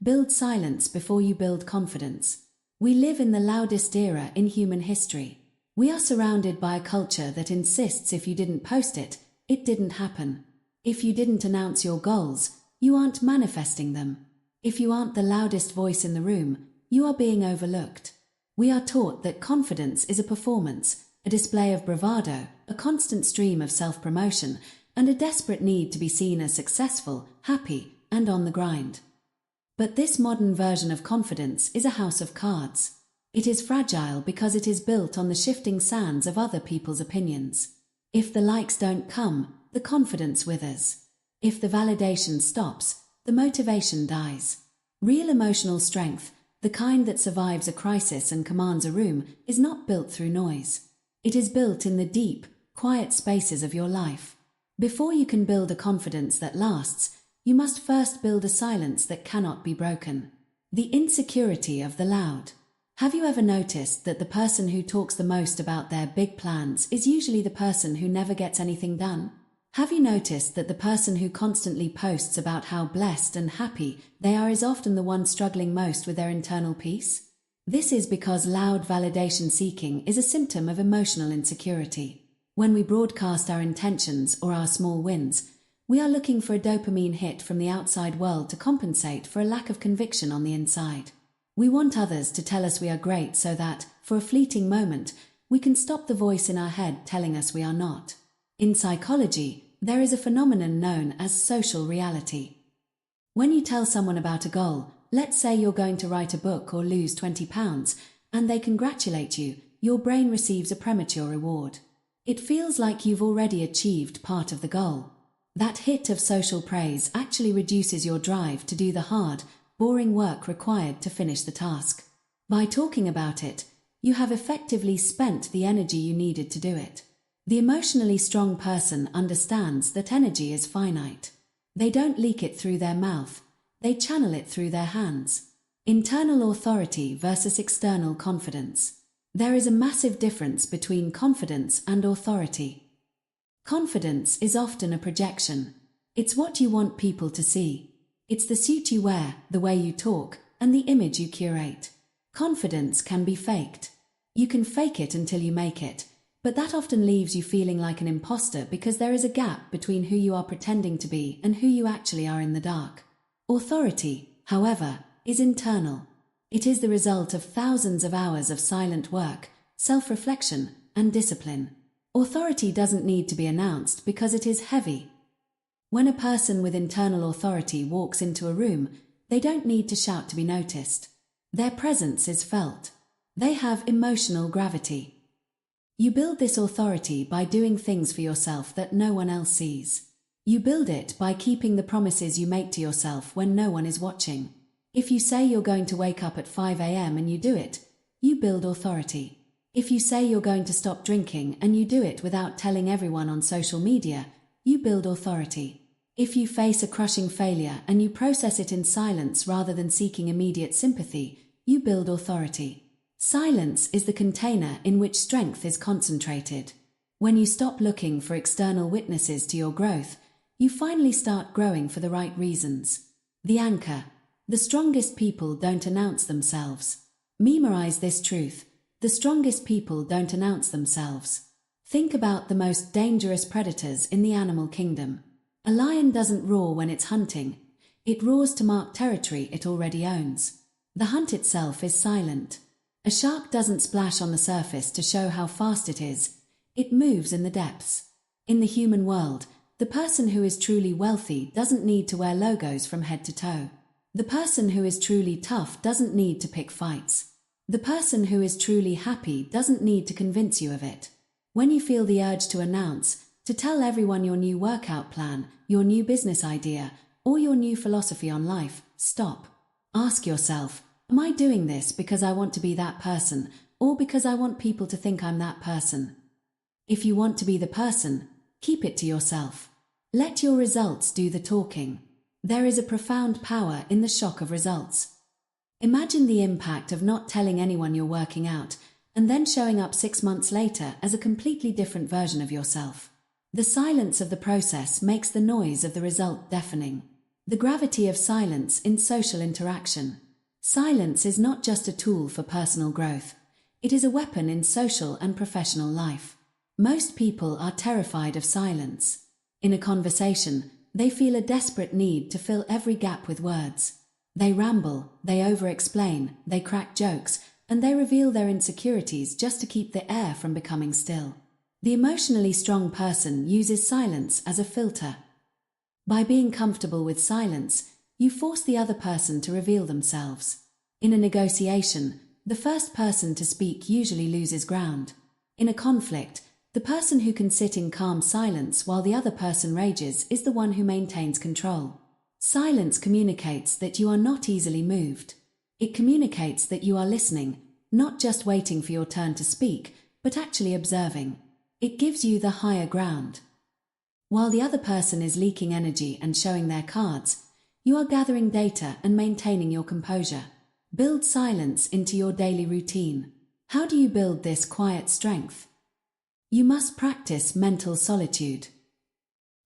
Build silence before you build confidence. We live in the loudest era in human history. We are surrounded by a culture that insists if you didn't post it, it didn't happen. If you didn't announce your goals, you aren't manifesting them. If you aren't the loudest voice in the room, you are being overlooked. We are taught that confidence is a performance, a display of bravado, a constant stream of self-promotion, and a desperate need to be seen as successful, happy, and on the grind. But this modern version of confidence is a house of cards. It is fragile because it is built on the shifting sands of other people's opinions. If the likes don't come, the confidence withers. If the validation stops, the motivation dies. Real emotional strength, the kind that survives a crisis and commands a room, is not built through noise. It is built in the deep, quiet spaces of your life. Before you can build a confidence that lasts, you must first build a silence that cannot be broken. The insecurity of the loud. Have you ever noticed that the person who talks the most about their big plans is usually the person who never gets anything done? Have you noticed that the person who constantly posts about how blessed and happy they are is often the one struggling most with their internal peace? This is because loud validation seeking is a symptom of emotional insecurity. When we broadcast our intentions or our small wins, we are looking for a dopamine hit from the outside world to compensate for a lack of conviction on the inside. We want others to tell us we are great so that, for a fleeting moment, we can stop the voice in our head telling us we are not. In psychology, there is a phenomenon known as social reality. When you tell someone about a goal, let's say you're going to write a book or lose 20 pounds, and they congratulate you, your brain receives a premature reward. It feels like you've already achieved part of the goal. That hit of social praise actually reduces your drive to do the hard, boring work required to finish the task. By talking about it, you have effectively spent the energy you needed to do it. The emotionally strong person understands that energy is finite. They don't leak it through their mouth, they channel it through their hands. Internal authority versus external confidence. There is a massive difference between confidence and authority. Confidence is often a projection. It's what you want people to see. It's the suit you wear, the way you talk, and the image you curate. Confidence can be faked. You can fake it until you make it, but that often leaves you feeling like an imposter because there is a gap between who you are pretending to be and who you actually are in the dark. Authority, however, is internal. It is the result of thousands of hours of silent work, self-reflection, and discipline. Authority doesn't need to be announced because it is heavy. When a person with internal authority walks into a room, they don't need to shout to be noticed. Their presence is felt. They have emotional gravity. You build this authority by doing things for yourself that no one else sees. You build it by keeping the promises you make to yourself when no one is watching. If you say you're going to wake up at 5 a.m. and you do it, you build authority. If you say you're going to stop drinking and you do it without telling everyone on social media, you build authority. If you face a crushing failure and you process it in silence rather than seeking immediate sympathy, you build authority. Silence is the container in which strength is concentrated. When you stop looking for external witnesses to your growth, you finally start growing for the right reasons. The anchor. The strongest people don't announce themselves. Memorize this truth. The strongest people don't announce themselves. Think about the most dangerous predators in the animal kingdom. A lion doesn't roar when it's hunting. It roars to mark territory it already owns. The hunt itself is silent. A shark doesn't splash on the surface to show how fast it is. It moves in the depths. In the human world, the person who is truly wealthy doesn't need to wear logos from head to toe. The person who is truly tough doesn't need to pick fights. The person who is truly happy doesn't need to convince you of it. When you feel the urge to announce, to tell everyone your new workout plan, your new business idea, or your new philosophy on life, stop. Ask yourself, am I doing this because I want to be that person, or because I want people to think I'm that person? If you want to be the person, keep it to yourself. Let your results do the talking. There is a profound power in the shock of results. Imagine the impact of not telling anyone you're working out, and then showing up 6 months later as a completely different version of yourself. The silence of the process makes the noise of the result deafening. The gravity of silence in social interaction. Silence is not just a tool for personal growth. It is a weapon in social and professional life. Most people are terrified of silence. In a conversation, they feel a desperate need to fill every gap with words. They ramble, they over-explain, they crack jokes, and they reveal their insecurities just to keep the air from becoming still. The emotionally strong person uses silence as a filter. By being comfortable with silence, you force the other person to reveal themselves. In a negotiation, the first person to speak usually loses ground. In a conflict, the person who can sit in calm silence while the other person rages is the one who maintains control. Silence communicates that you are not easily moved. It communicates that you are listening, not just waiting for your turn to speak, but actually observing. It gives you the higher ground. While the other person is leaking energy and showing their cards, you are gathering data and maintaining your composure. Build silence into your daily routine. How do you build this quiet strength? You must practice mental solitude.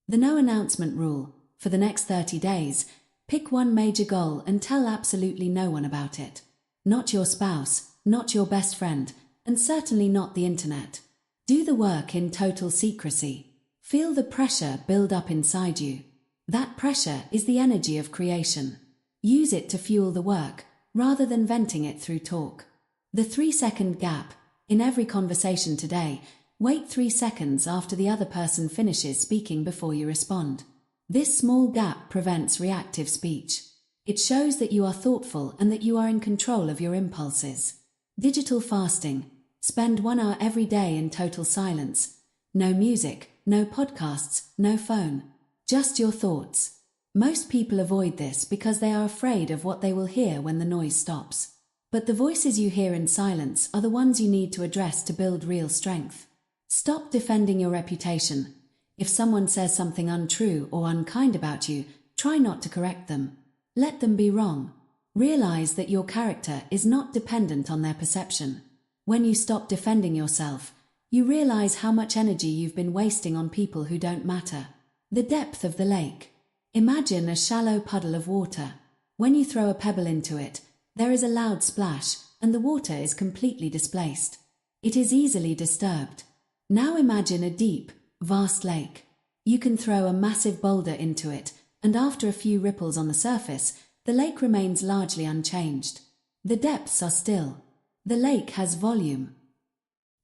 The no announcement rule. For the next 30 days, pick one major goal and tell absolutely no one about it. Not your spouse, not your best friend, and certainly not the internet. Do the work in total secrecy. Feel the pressure build up inside you. That pressure is the energy of creation. Use it to fuel the work, rather than venting it through talk. The 3-second gap. In every conversation today, wait 3 seconds after the other person finishes speaking before you respond. This small gap prevents reactive speech. It shows that you are thoughtful and that you are in control of your impulses. Digital fasting. Spend 1 hour every day in total silence. No music, no podcasts, no phone. Just your thoughts. Most people avoid this because they are afraid of what they will hear when the noise stops. But the voices you hear in silence are the ones you need to address to build real strength. Stop defending your reputation. If someone says something untrue or unkind about you, try not to correct them. Let them be wrong. Realize that your character is not dependent on their perception. When you stop defending yourself, you realize how much energy you've been wasting on people who don't matter. The depth of the lake. Imagine a shallow puddle of water. When you throw a pebble into it, there is a loud splash, and the water is completely displaced. It is easily disturbed. Now imagine a deep, vast lake. You can throw a massive boulder into it, and after a few ripples on the surface, the lake remains largely unchanged. The depths are still. The lake has volume.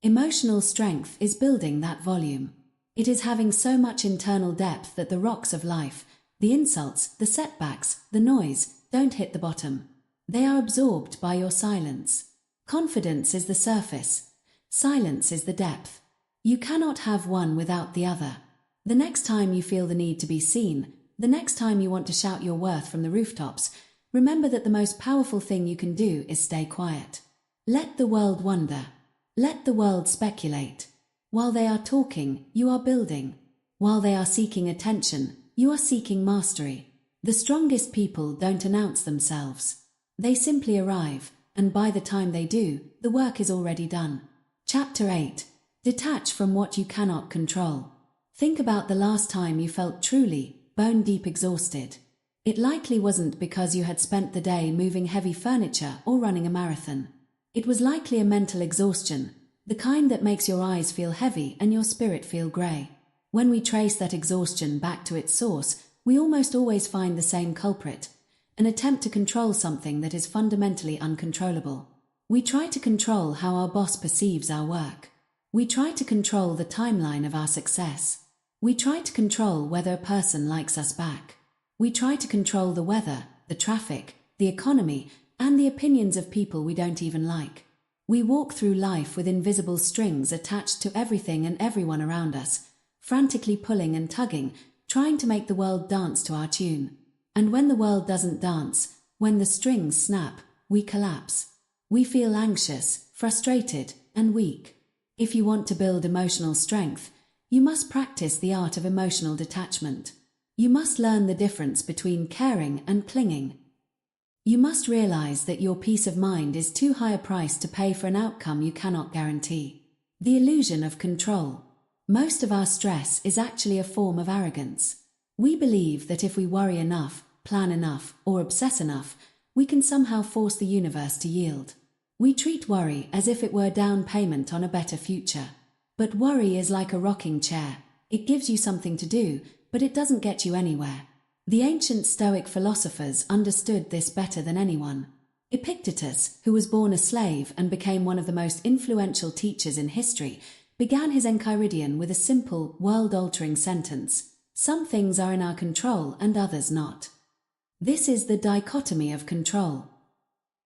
Emotional strength is building that volume. It is having so much internal depth that the rocks of life, the insults, the setbacks, the noise, don't hit the bottom. They are absorbed by your silence. Confidence is the surface. Silence is the depth. You cannot have one without the other. The next time you feel the need to be seen, the next time you want to shout your worth from the rooftops, remember that the most powerful thing you can do is stay quiet. Let the world wonder. Let the world speculate. While they are talking, you are building. While they are seeking attention, you are seeking mastery. The strongest people don't announce themselves. They simply arrive, and by the time they do, the work is already done. Chapter 8. Detach from what you cannot control. Think about the last time you felt truly, bone-deep exhausted. It likely wasn't because you had spent the day moving heavy furniture or running a marathon. It was likely a mental exhaustion, the kind that makes your eyes feel heavy and your spirit feel grey. When we trace that exhaustion back to its source, we almost always find the same culprit: an attempt to control something that is fundamentally uncontrollable. We try to control how our boss perceives our work. We try to control the timeline of our success. We try to control whether a person likes us back. We try to control the weather, the traffic, the economy, and the opinions of people we don't even like. We walk through life with invisible strings attached to everything and everyone around us, frantically pulling and tugging, trying to make the world dance to our tune. And when the world doesn't dance, when the strings snap, we collapse. We feel anxious, frustrated, and weak. If you want to build emotional strength, you must practice the art of emotional detachment. You must learn the difference between caring and clinging. You must realize that your peace of mind is too high a price to pay for an outcome you cannot guarantee. The illusion of control. Most of our stress is actually a form of arrogance. We believe that if we worry enough, plan enough, or obsess enough, we can somehow force the universe to yield. We treat worry as if it were down payment on a better future. But worry is like a rocking chair. It gives you something to do, but it doesn't get you anywhere. The ancient Stoic philosophers understood this better than anyone. Epictetus, who was born a slave and became one of the most influential teachers in history, began his Enchiridion with a simple, world-altering sentence: "Some things are in our control and others not." This is the dichotomy of control.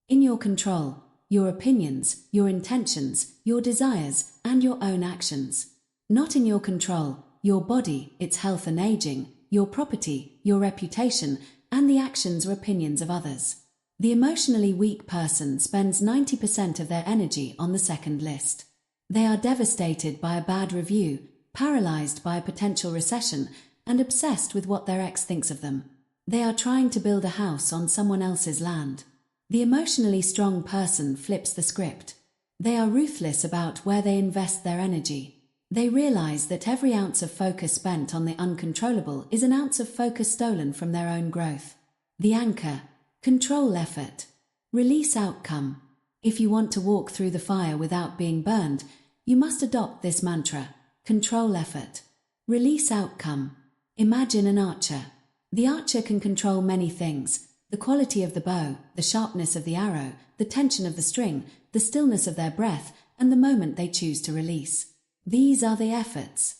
In your control, your opinions, your intentions, your desires, and your own actions. Not in your control, your body, its health and aging, your property, your reputation, and the actions or opinions of others. The emotionally weak person spends 90% of their energy on the second list. They are devastated by a bad review, paralyzed by a potential recession, and obsessed with what their ex thinks of them. They are trying to build a house on someone else's land. The emotionally strong person flips the script. They are ruthless about where they invest their energy. They realize that every ounce of focus spent on the uncontrollable is an ounce of focus stolen from their own growth. The anchor: control effort, release outcome. If you want to walk through the fire without being burned, you must adopt this mantra: control effort, release outcome. Imagine an archer. The archer can control many things: The quality of the bow, the sharpness of the arrow, the tension of the string, the stillness of their breath, and the moment they choose to release. These are the efforts.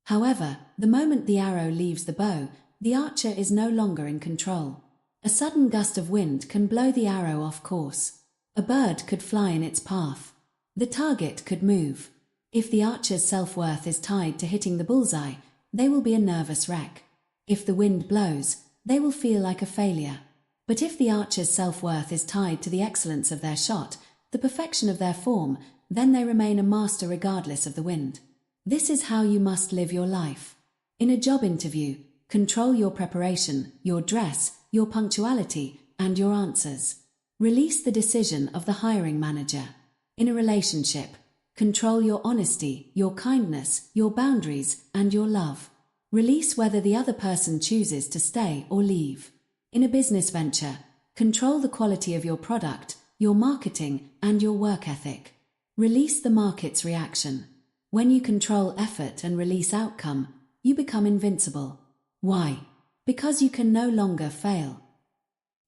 However, the moment the arrow leaves the bow, the archer is no longer in control. A sudden gust of wind can blow the arrow off course. A bird could fly in its path. The target could move. If the archer's self-worth is tied to hitting the bullseye, they will be a nervous wreck. If the wind blows, they will feel like a failure. But if the archer's self-worth is tied to the excellence of their shot, the perfection of their form, then they remain a master regardless of the wind. This is how you must live your life. In a job interview, control your preparation, your dress, your punctuality, and your answers. Release the decision of the hiring manager. In a relationship, control your honesty, your kindness, your boundaries, and your love. Release whether the other person chooses to stay or leave. In a business venture, control the quality of your product, your marketing, and your work ethic. Release the market's reaction. When you control effort and release outcome, you become invincible. Why? Because you can no longer fail.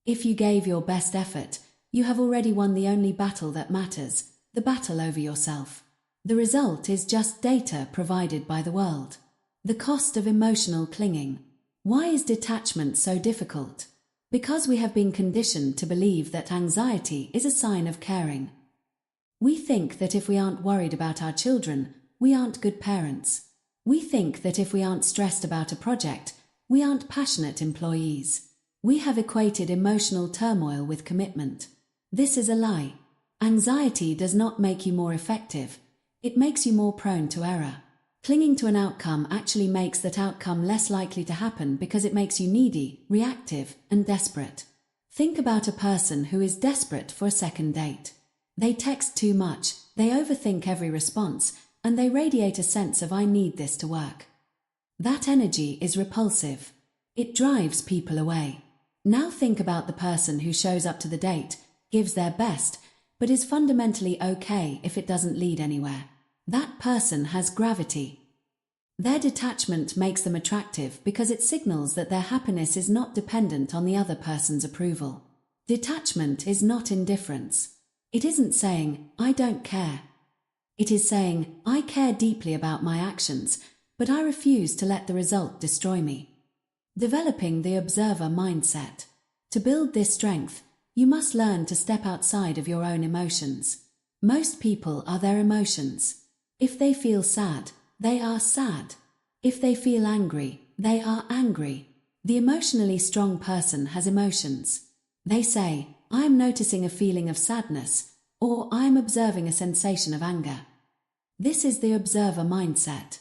If you gave your best effort, you have already won the only battle that matters, the battle over yourself. The result is just data provided by the world. The cost of emotional clinging. Why is detachment so difficult? Because we have been conditioned to believe that anxiety is a sign of caring. We think that if we aren't worried about our children, we aren't good parents. We think that if we aren't stressed about a project, we aren't passionate employees. We have equated emotional turmoil with commitment. This is a lie. Anxiety does not make you more effective. It makes you more prone to error. Clinging to an outcome actually makes that outcome less likely to happen because it makes you needy, reactive, and desperate. Think about a person who is desperate for a second date. They text too much, they overthink every response, and they radiate a sense of "I need this to work." That energy is repulsive. It drives people away. Now think about the person who shows up to the date, gives their best, but is fundamentally okay if it doesn't lead anywhere. That person has gravity. Their detachment makes them attractive because it signals that their happiness is not dependent on the other person's approval. Detachment is not indifference. It isn't saying, "I don't care." It is saying, "I care deeply about my actions, but I refuse to let the result destroy me." Developing the observer mindset. To build this strength, you must learn to step outside of your own emotions. Most people are their emotions. If they feel sad, they are sad. If they feel angry, they are angry. The emotionally strong person has emotions. They say, "I am noticing a feeling of sadness," or "I am observing a sensation of anger." This is the observer mindset.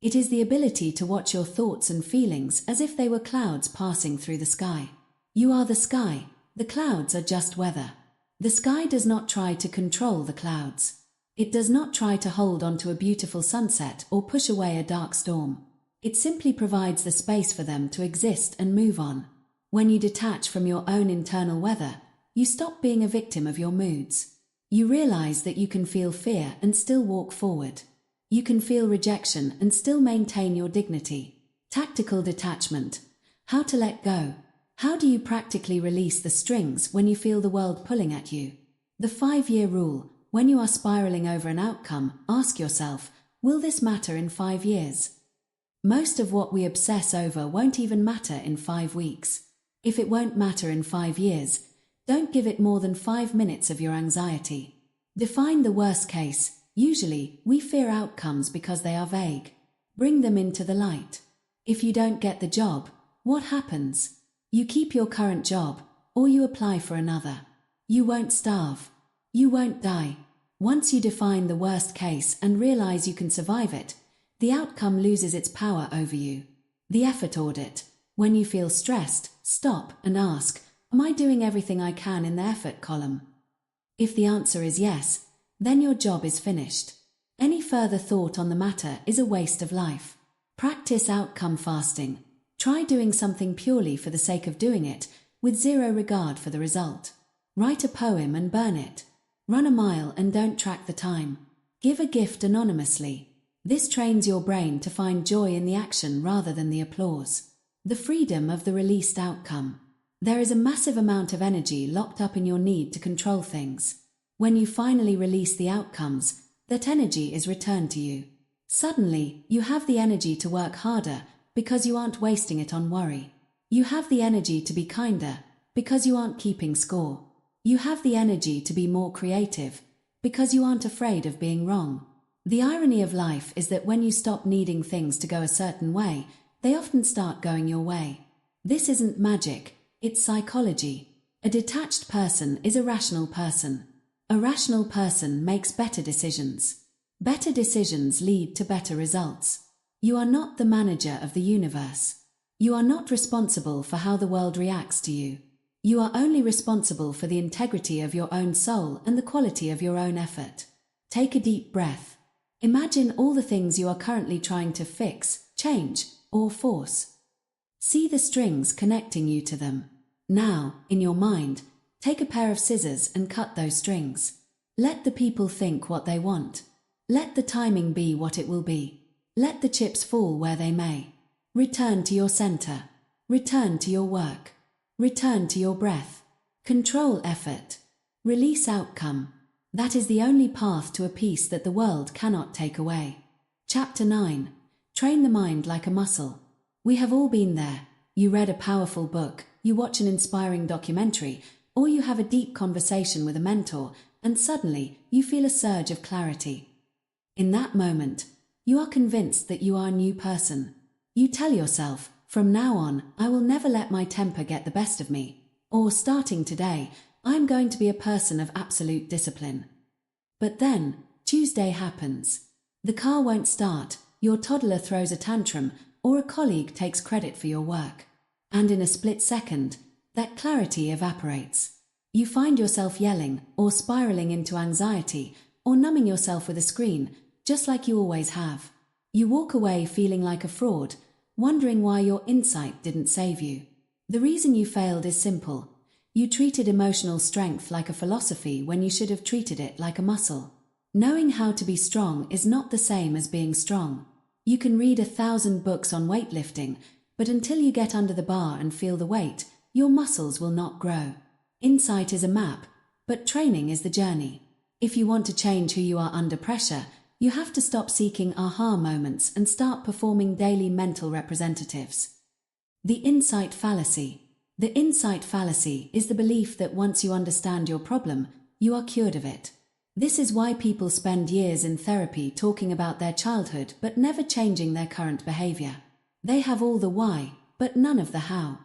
It is the ability to watch your thoughts and feelings as if they were clouds passing through the sky. You are the sky. The clouds are just weather. The sky does not try to control the clouds. It does not try to hold onto a beautiful sunset or push away a dark storm. It simply provides the space for them to exist and move on. When you detach from your own internal weather, you stop being a victim of your moods. You realize that you can feel fear and still walk forward. You can feel rejection and still maintain your dignity. Tactical detachment. How to let go. How do you practically release the strings when you feel the world pulling at you? The 5-year rule. When you are spiraling over an outcome, ask yourself, will this matter in 5 years? Most of what we obsess over won't even matter in 5 weeks. If it won't matter in 5 years, don't give it more than 5 minutes of your anxiety. Define the worst case. Usually, we fear outcomes because they are vague. Bring them into the light. If you don't get the job, what happens? You keep your current job, or you apply for another. You won't starve. You won't die. Once you define the worst case and realize you can survive it, the outcome loses its power over you. The effort audit. When you feel stressed, stop and ask, am I doing everything I can in the effort column? If the answer is yes, then your job is finished. Any further thought on the matter is a waste of life. Practice outcome fasting. Try doing something purely for the sake of doing it, with zero regard for the result. Write a poem and burn it. Run a mile and don't track the time. Give a gift anonymously. This trains your brain to find joy in the action rather than the applause. The freedom of the released outcome. There is a massive amount of energy locked up in your need to control things. When you finally release the outcomes, that energy is returned to you. Suddenly, you have the energy to work harder because you aren't wasting it on worry. You have the energy to be kinder because you aren't keeping score. You have the energy to be more creative because you aren't afraid of being wrong. The irony of life is that when you stop needing things to go a certain way, they often start going your way. This isn't magic, it's psychology. A detached person is a rational person. A rational person makes better decisions. Better decisions lead to better results. You are not the manager of the universe. You are not responsible for how the world reacts to you. You are only responsible for the integrity of your own soul and the quality of your own effort. Take a deep breath. Imagine all the things you are currently trying to fix, change, or force. See the strings connecting you to them. Now, in your mind, take a pair of scissors and cut those strings. Let the people think what they want. Let the timing be what it will be. Let the chips fall where they may. Return to your center. Return to your work. Return to your breath. Control effort. Release outcome. That is the only path to a peace that the world cannot take away. Chapter 9. Train the mind like a muscle. We have all been there. You read a powerful book, you watch an inspiring documentary, or you have a deep conversation with a mentor, and suddenly you feel a surge of clarity. In that moment, you are convinced that you are a new person. You tell yourself, from now on, I will never let my temper get the best of me. Or starting today, I am going to be a person of absolute discipline. But then, Tuesday happens. The car won't start, your toddler throws a tantrum, or a colleague takes credit for your work. And in a split second, that clarity evaporates. You find yourself yelling, or spiraling into anxiety, or numbing yourself with a screen, just like you always have. You walk away feeling like a fraud, wondering why your insight didn't save you. The reason you failed is simple. You treated emotional strength like a philosophy when you should have treated it like a muscle. Knowing how to be strong is not the same as being strong. You can read 1,000 books on weightlifting, but until you get under the bar and feel the weight, your muscles will not grow. Insight is a map, but training is the journey. If you want to change who you are under pressure, you have to stop seeking aha moments and start performing daily mental representatives. The insight fallacy. The insight fallacy is the belief that once you understand your problem, you are cured of it. This is why people spend years in therapy talking about their childhood but never changing their current behavior. They have all the why, but none of the how.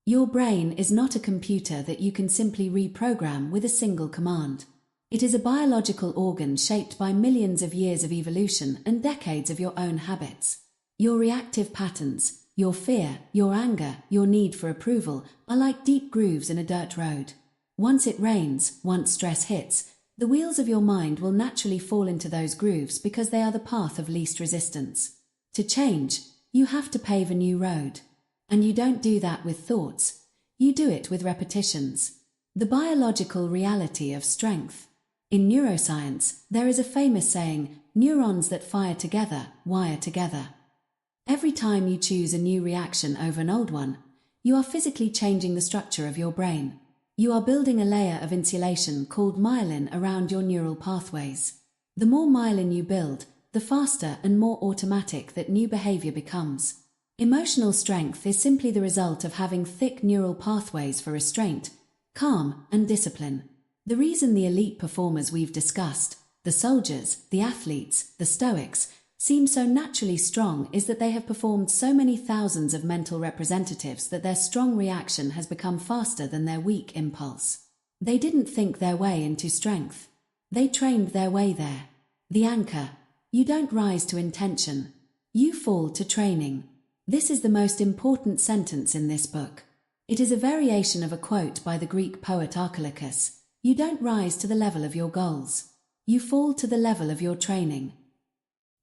Your brain is not a computer that you can simply reprogram with a single command. It is a biological organ shaped by millions of years of evolution and decades of your own habits. Your reactive patterns, your fear, your anger, your need for approval are like deep grooves in a dirt road. Once it rains, once stress hits, the wheels of your mind will naturally fall into those grooves because they are the path of least resistance. To change, you have to pave a new road. And you don't do that with thoughts. You do it with repetitions. The biological reality of strength. In neuroscience, there is a famous saying, neurons that fire together, wire together. Every time you choose a new reaction over an old one, you are physically changing the structure of your brain. You are building a layer of insulation called myelin around your neural pathways. The more myelin you build, the faster and more automatic that new behavior becomes. Emotional strength is simply the result of having thick neural pathways for restraint, calm, and discipline. The reason the elite performers we've discussed, the soldiers, the athletes, the stoics, seem so naturally strong is that they have performed so many thousands of mental representatives that their strong reaction has become faster than their weak impulse. They didn't think their way into strength. They trained their way there. The anchor. You don't rise to intention. You fall to training. This is the most important sentence in this book. It is a variation of a quote by the Greek poet Archilochus. You don't rise to the level of your goals. You fall to the level of your training.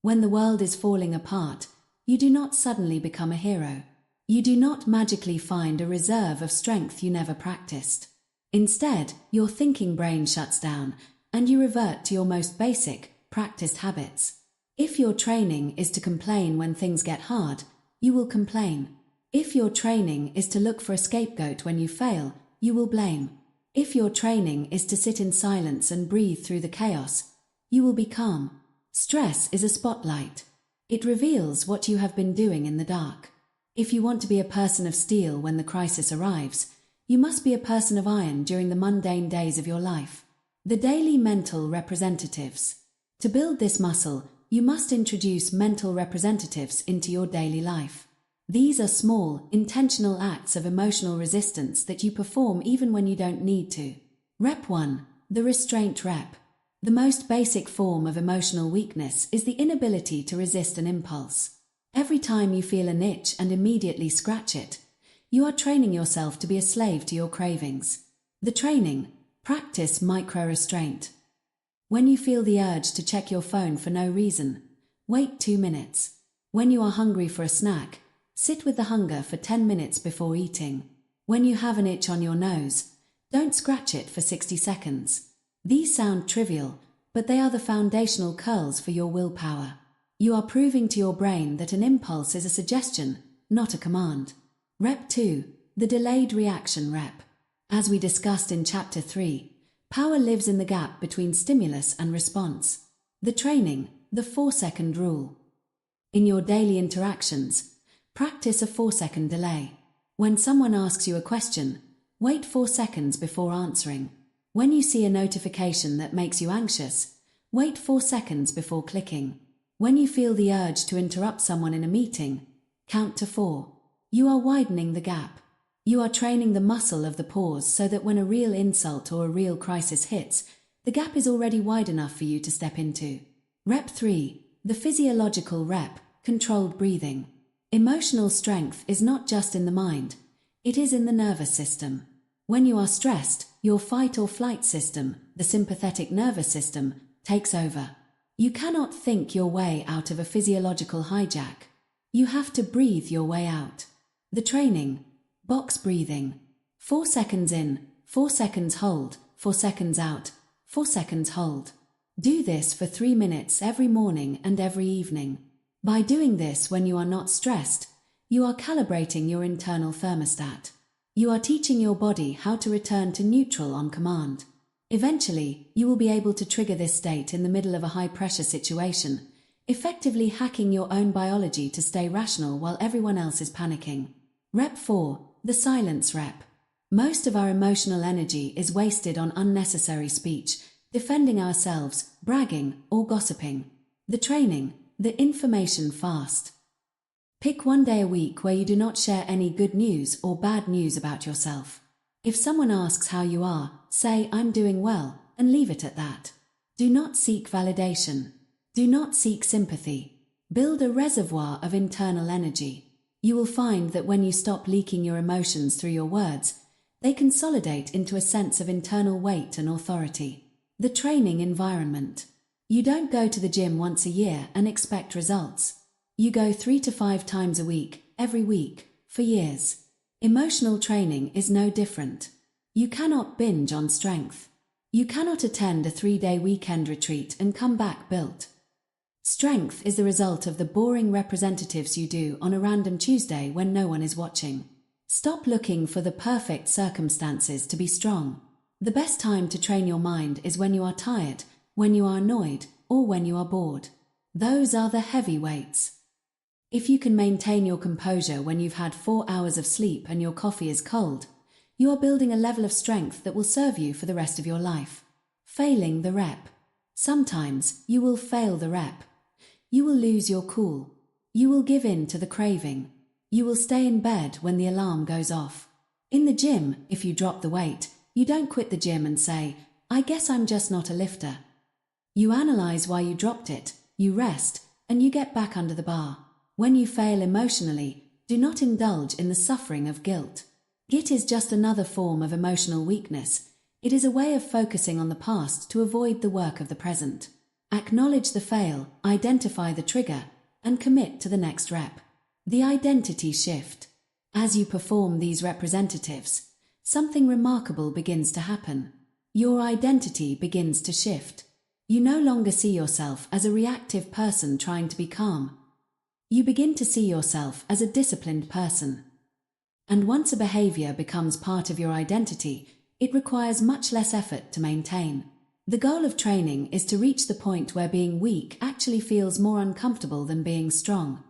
When the world is falling apart, you do not suddenly become a hero. You do not magically find a reserve of strength you never practiced. Instead, your thinking brain shuts down, and you revert to your most basic, practiced habits. If your training is to complain when things get hard, you will complain. If your training is to look for a scapegoat when you fail, you will blame. If your training is to sit in silence and breathe through the chaos, you will be calm. Stress is a spotlight. It reveals what you have been doing in the dark. If you want to be a person of steel when the crisis arrives, you must be a person of iron during the mundane days of your life. The daily mental representatives. To build this muscle, you must introduce mental representatives into your daily life. These are small, intentional acts of emotional resistance that you perform even when you don't need to. Rep 1. The restraint rep. The most basic form of emotional weakness is the inability to resist an impulse. Every time you feel an itch and immediately scratch it, you are training yourself to be a slave to your cravings. The training: practice micro-restraint. When you feel the urge to check your phone for no reason, wait 2 minutes. When you are hungry for a snack, sit with the hunger for 10 minutes before eating. When you have an itch on your nose, don't scratch it for 60 seconds. These sound trivial, but they are the foundational curls for your willpower. You are proving to your brain that an impulse is a suggestion, not a command. Rep 2. The delayed reaction rep. As we discussed in Chapter 3, power lives in the gap between stimulus and response. The training: the 4-second rule. In your daily interactions, practice a 4-second delay. When someone asks you a question, wait 4 seconds before answering. When you see a notification that makes you anxious, wait 4 seconds before clicking. When you feel the urge to interrupt someone in a meeting, count to 4. You are widening the gap. You are training the muscle of the pause so that when a real insult or a real crisis hits, the gap is already wide enough for you to step into. Rep 3. The physiological rep: controlled breathing. Emotional strength is not just in the mind, it is in the nervous system. When you are stressed, your fight or flight system, the sympathetic nervous system, takes over. You cannot think your way out of a physiological hijack. You have to breathe your way out. The training: box breathing. 4 seconds in, 4 seconds hold, 4 seconds out, 4 seconds hold. Do this for 3 minutes every morning and every evening. By doing this when you are not stressed, you are calibrating your internal thermostat. You are teaching your body how to return to neutral on command. Eventually, you will be able to trigger this state in the middle of a high-pressure situation, effectively hacking your own biology to stay rational while everyone else is panicking. Rep 4. The silence rep. Most of our emotional energy is wasted on unnecessary speech, defending ourselves, bragging, or gossiping. The training: the information fast. Pick one day a week where you do not share any good news or bad news about yourself. If someone asks how you are, say "I'm doing well," and leave it at that. Do not seek validation. Do not seek sympathy. Build a reservoir of internal energy. You will find that when you stop leaking your emotions through your words, they consolidate into a sense of internal weight and authority. The training environment. You don't go to the gym once a year and expect results. You go 3 to 5 times a week, every week, for years. Emotional training is no different. You cannot binge on strength. You cannot attend a 3-day weekend retreat and come back built. Strength is the result of the boring representatives you do on a random Tuesday when no one is watching. Stop looking for the perfect circumstances to be strong. The best time to train your mind is when you are tired, when you are annoyed, or when you are bored. Those are the heavy weights. If you can maintain your composure when you've had 4 hours of sleep and your coffee is cold, you are building a level of strength that will serve you for the rest of your life. Failing the rep. Sometimes you will fail the rep. You will lose your cool. You will give in to the craving. You will stay in bed when the alarm goes off. In the gym, if you drop the weight, you don't quit the gym and say, "I guess I'm just not a lifter." You analyze why you dropped it, you rest, and you get back under the bar. When you fail emotionally, do not indulge in the suffering of guilt. Guilt is just another form of emotional weakness. It is a way of focusing on the past to avoid the work of the present. Acknowledge the fail, identify the trigger, and commit to the next rep. The identity shift. As you perform these representatives, something remarkable begins to happen. Your identity begins to shift. You no longer see yourself as a reactive person trying to be calm. You begin to see yourself as a disciplined person. And once a behavior becomes part of your identity, it requires much less effort to maintain. The goal of training is to reach the point where being weak actually feels more uncomfortable than being strong.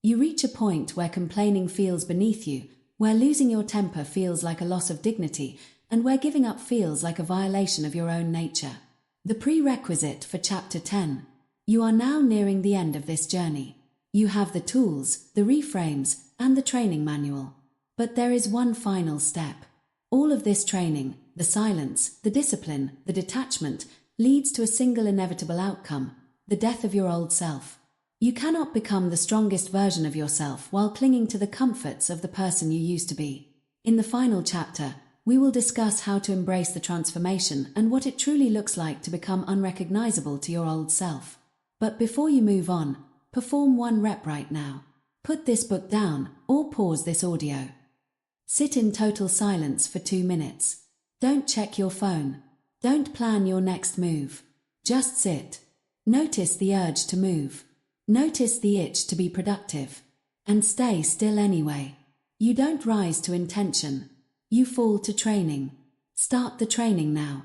You reach a point where complaining feels beneath you, where losing your temper feels like a loss of dignity, and where giving up feels like a violation of your own nature. The prerequisite for Chapter 10. You are now nearing the end of this journey. You have the tools, the reframes, and the training manual. But there is one final step. All of this training, the silence, the discipline, the detachment, leads to a single inevitable outcome: the death of your old self. You cannot become the strongest version of yourself while clinging to the comforts of the person you used to be. In the final chapter, we will discuss how to embrace the transformation and what it truly looks like to become unrecognizable to your old self. But before you move on, perform one rep right now. Put this book down or pause this audio. Sit in total silence for 2 minutes. Don't check your phone. Don't plan your next move. Just sit. Notice the urge to move. Notice the itch to be productive. And stay still anyway. You don't rise to intention. You fall to training. Start the training now.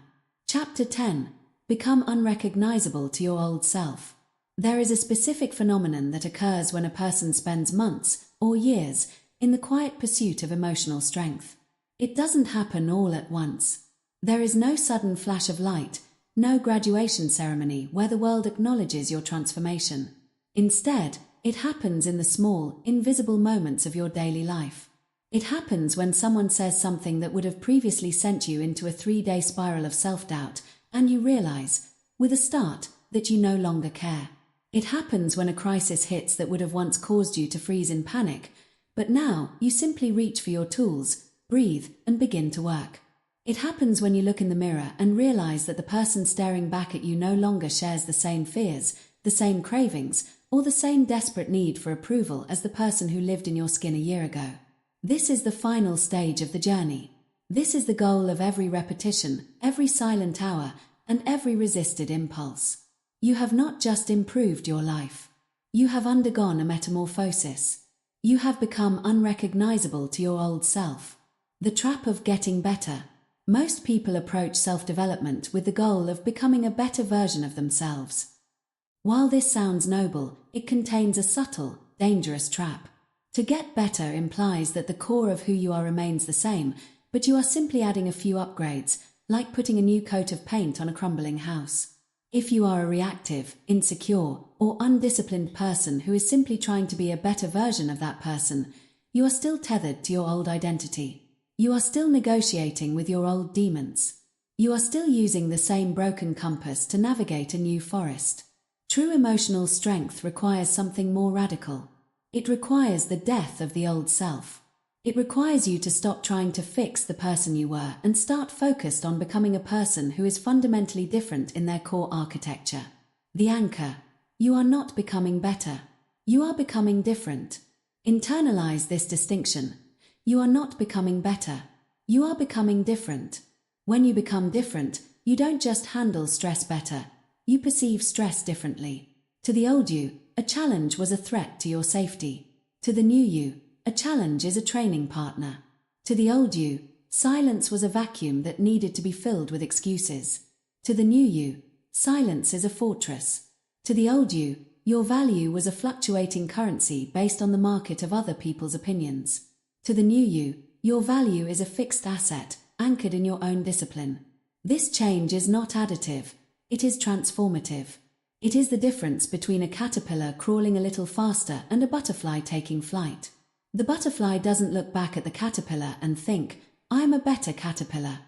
Chapter 10. Become unrecognizable to your old self. There is a specific phenomenon that occurs when a person spends months or years in the quiet pursuit of emotional strength. It doesn't happen all at once. There is no sudden flash of light, no graduation ceremony where the world acknowledges your transformation. Instead, it happens in the small, invisible moments of your daily life. It happens when someone says something that would have previously sent you into a 3-day spiral of self-doubt, and you realize, with a start, that you no longer care. It happens when a crisis hits that would have once caused you to freeze in panic, but now you simply reach for your tools, breathe, and begin to work. It happens when you look in the mirror and realize that the person staring back at you no longer shares the same fears, the same cravings, or the same desperate need for approval as the person who lived in your skin a year ago. This is the final stage of the journey. This is the goal of every repetition, every silent hour, and every resisted impulse. You have not just improved your life. You have undergone a metamorphosis. You have become unrecognizable to your old self. The trap of getting better. Most people approach self-development with the goal of becoming a better version of themselves. While this sounds noble, it contains a subtle, dangerous trap. To get better implies that the core of who you are remains the same, but you are simply adding a few upgrades, like putting a new coat of paint on a crumbling house. If you are a reactive, insecure, or undisciplined person who is simply trying to be a better version of that person, you are still tethered to your old identity. You are still negotiating with your old demons. You are still using the same broken compass to navigate a new forest. True emotional strength requires something more radical. It requires the death of the old self. It requires you to stop trying to fix the person you were and start focused on becoming a person who is fundamentally different in their core architecture. The anchor. You are not becoming better. You are becoming different. Internalize this distinction. You are not becoming better. You are becoming different. When you become different, you don't just handle stress better. You perceive stress differently. To the old you, a challenge was a threat to your safety. To the new you, a challenge is a training partner. To the old you, silence was a vacuum that needed to be filled with excuses. To the new you, silence is a fortress. To the old you, your value was a fluctuating currency based on the market of other people's opinions. To the new you, your value is a fixed asset, anchored in your own discipline. This change is not additive, it is transformative. It is the difference between a caterpillar crawling a little faster and a butterfly taking flight. The butterfly doesn't look back at the caterpillar and think, "I'm a better caterpillar."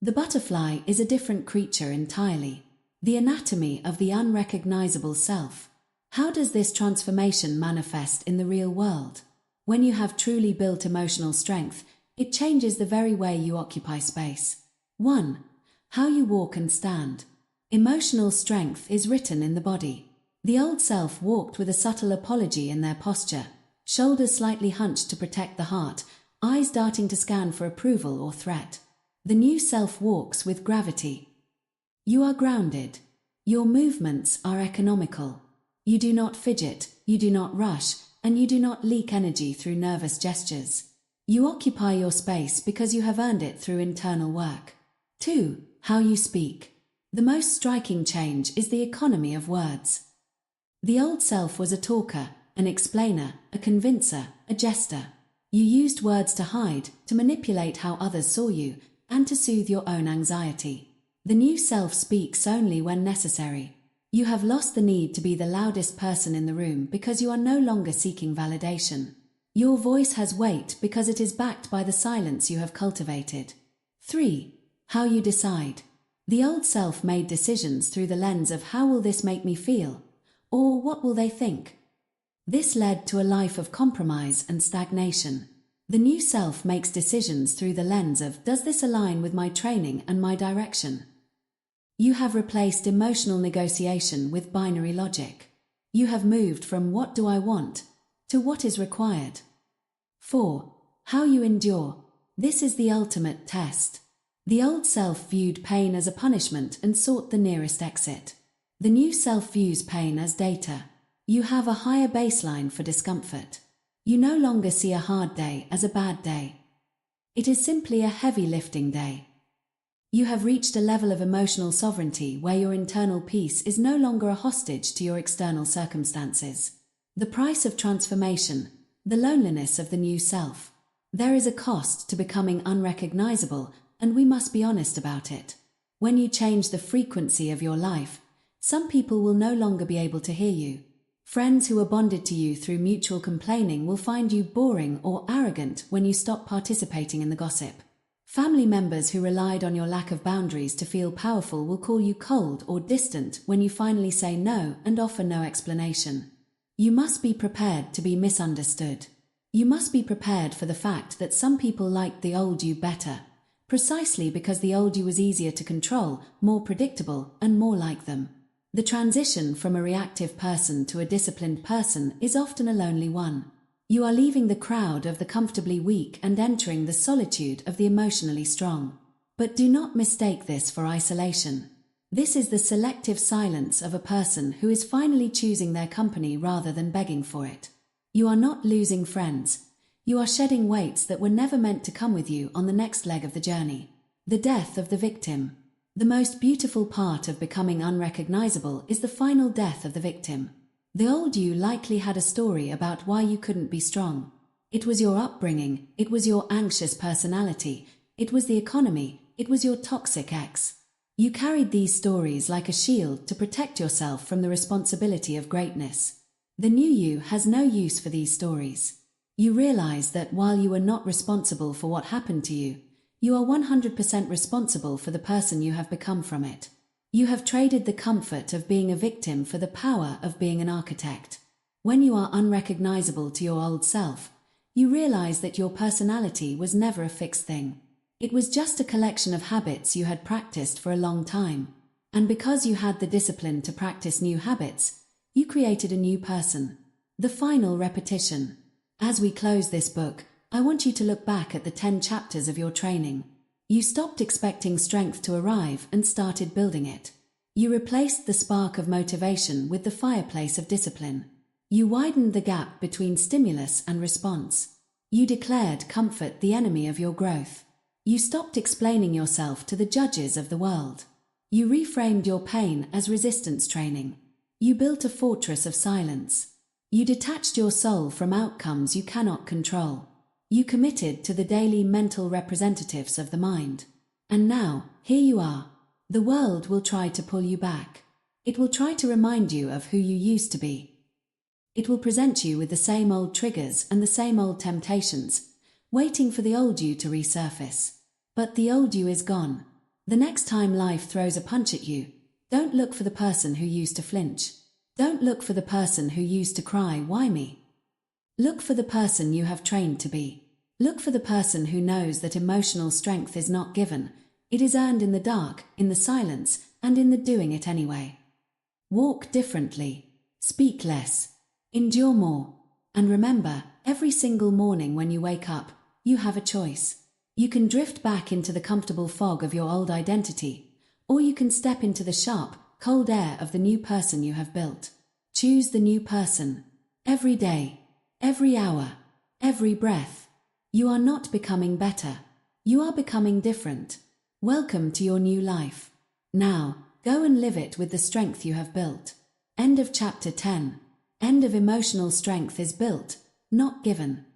The butterfly is a different creature entirely. The anatomy of the unrecognizable self. How does this transformation manifest in the real world? When you have truly built emotional strength, it changes the very way you occupy space. 1. How you walk and stand. Emotional strength is written in the body. The old self walked with a subtle apology in their posture, shoulders slightly hunched to protect the heart, eyes darting to scan for approval or threat. The new self walks with gravity. You are grounded. Your movements are economical. You do not fidget, you do not rush, and you do not leak energy through nervous gestures. You occupy your space because you have earned it through internal work. 2. How you speak. The most striking change is the economy of words. The old self was a talker, an explainer, a convincer, a jester. You used words to hide, to manipulate how others saw you, and to soothe your own anxiety. The new self speaks only when necessary. You have lost the need to be the loudest person in the room because you are no longer seeking validation. Your voice has weight because it is backed by the silence you have cultivated. 3. How you decide. The old self made decisions through the lens of how will this make me feel, or what will they think. This led to a life of compromise and stagnation. The new self makes decisions through the lens of does this align with my training and my direction. You have replaced emotional negotiation with binary logic. You have moved from what do I want to what is required. 4. How you endure. This is the ultimate test. The old self viewed pain as a punishment and sought the nearest exit. The new self views pain as data. You have a higher baseline for discomfort. You no longer see a hard day as a bad day. It is simply a heavy lifting day. You have reached a level of emotional sovereignty where your internal peace is no longer a hostage to your external circumstances. The price of transformation, the loneliness of the new self. There is a cost to becoming unrecognizable, and we must be honest about it. When you change the frequency of your life, some people will no longer be able to hear you. Friends who are bonded to you through mutual complaining will find you boring or arrogant when you stop participating in the gossip. Family members who relied on your lack of boundaries to feel powerful will call you cold or distant when you finally say no and offer no explanation. You must be prepared to be misunderstood. You must be prepared for the fact that some people liked the old you better, precisely because the old you was easier to control, more predictable, and more like them. The transition from a reactive person to a disciplined person is often a lonely one. You are leaving the crowd of the comfortably weak and entering the solitude of the emotionally strong. But do not mistake this for isolation. This is the selective silence of a person who is finally choosing their company rather than begging for it. You are not losing friends. You are shedding weights that were never meant to come with you on the next leg of the journey. The death of the victim. The most beautiful part of becoming unrecognizable is the final death of the victim. The old you likely had a story about why you couldn't be strong. It was your upbringing, it was your anxious personality, it was the economy, it was your toxic ex. You carried these stories like a shield to protect yourself from the responsibility of greatness. The new you has no use for these stories. You realize that while you are not responsible for what happened to you, you are 100% responsible for the person you have become from it. You have traded the comfort of being a victim for the power of being an architect. When you are unrecognizable to your old self, you realize that your personality was never a fixed thing. It was just a collection of habits you had practiced for a long time. And because you had the discipline to practice new habits, you created a new person. The final repetition. As we close this book, I want you to look back at the 10 chapters of your training. You stopped expecting strength to arrive and started building it. You replaced the spark of motivation with the fireplace of discipline. You widened the gap between stimulus and response. You declared comfort the enemy of your growth. You stopped explaining yourself to the judges of the world. You reframed your pain as resistance training. You built a fortress of silence. You detached your soul from outcomes you cannot control. You committed to the daily mental representatives of the mind. And now, here you are. The world will try to pull you back. It will try to remind you of who you used to be. It will present you with the same old triggers and the same old temptations, waiting for the old you to resurface. But the old you is gone. The next time life throws a punch at you, don't look for the person who used to flinch. Don't look for the person who used to cry, "Why me?" Look for the person you have trained to be. Look for the person who knows that emotional strength is not given. It is earned in the dark, in the silence, and in the doing it anyway. Walk differently. Speak less. Endure more. And remember, every single morning when you wake up, you have a choice. You can drift back into the comfortable fog of your old identity, or you can step into the sharp, cold air of the new person you have built. Choose the new person. Every day, every hour, every breath. You are not becoming better. You are becoming different. Welcome to your new life. Now, go and live it with the strength you have built. End of chapter 10. End of emotional strength is built, not given.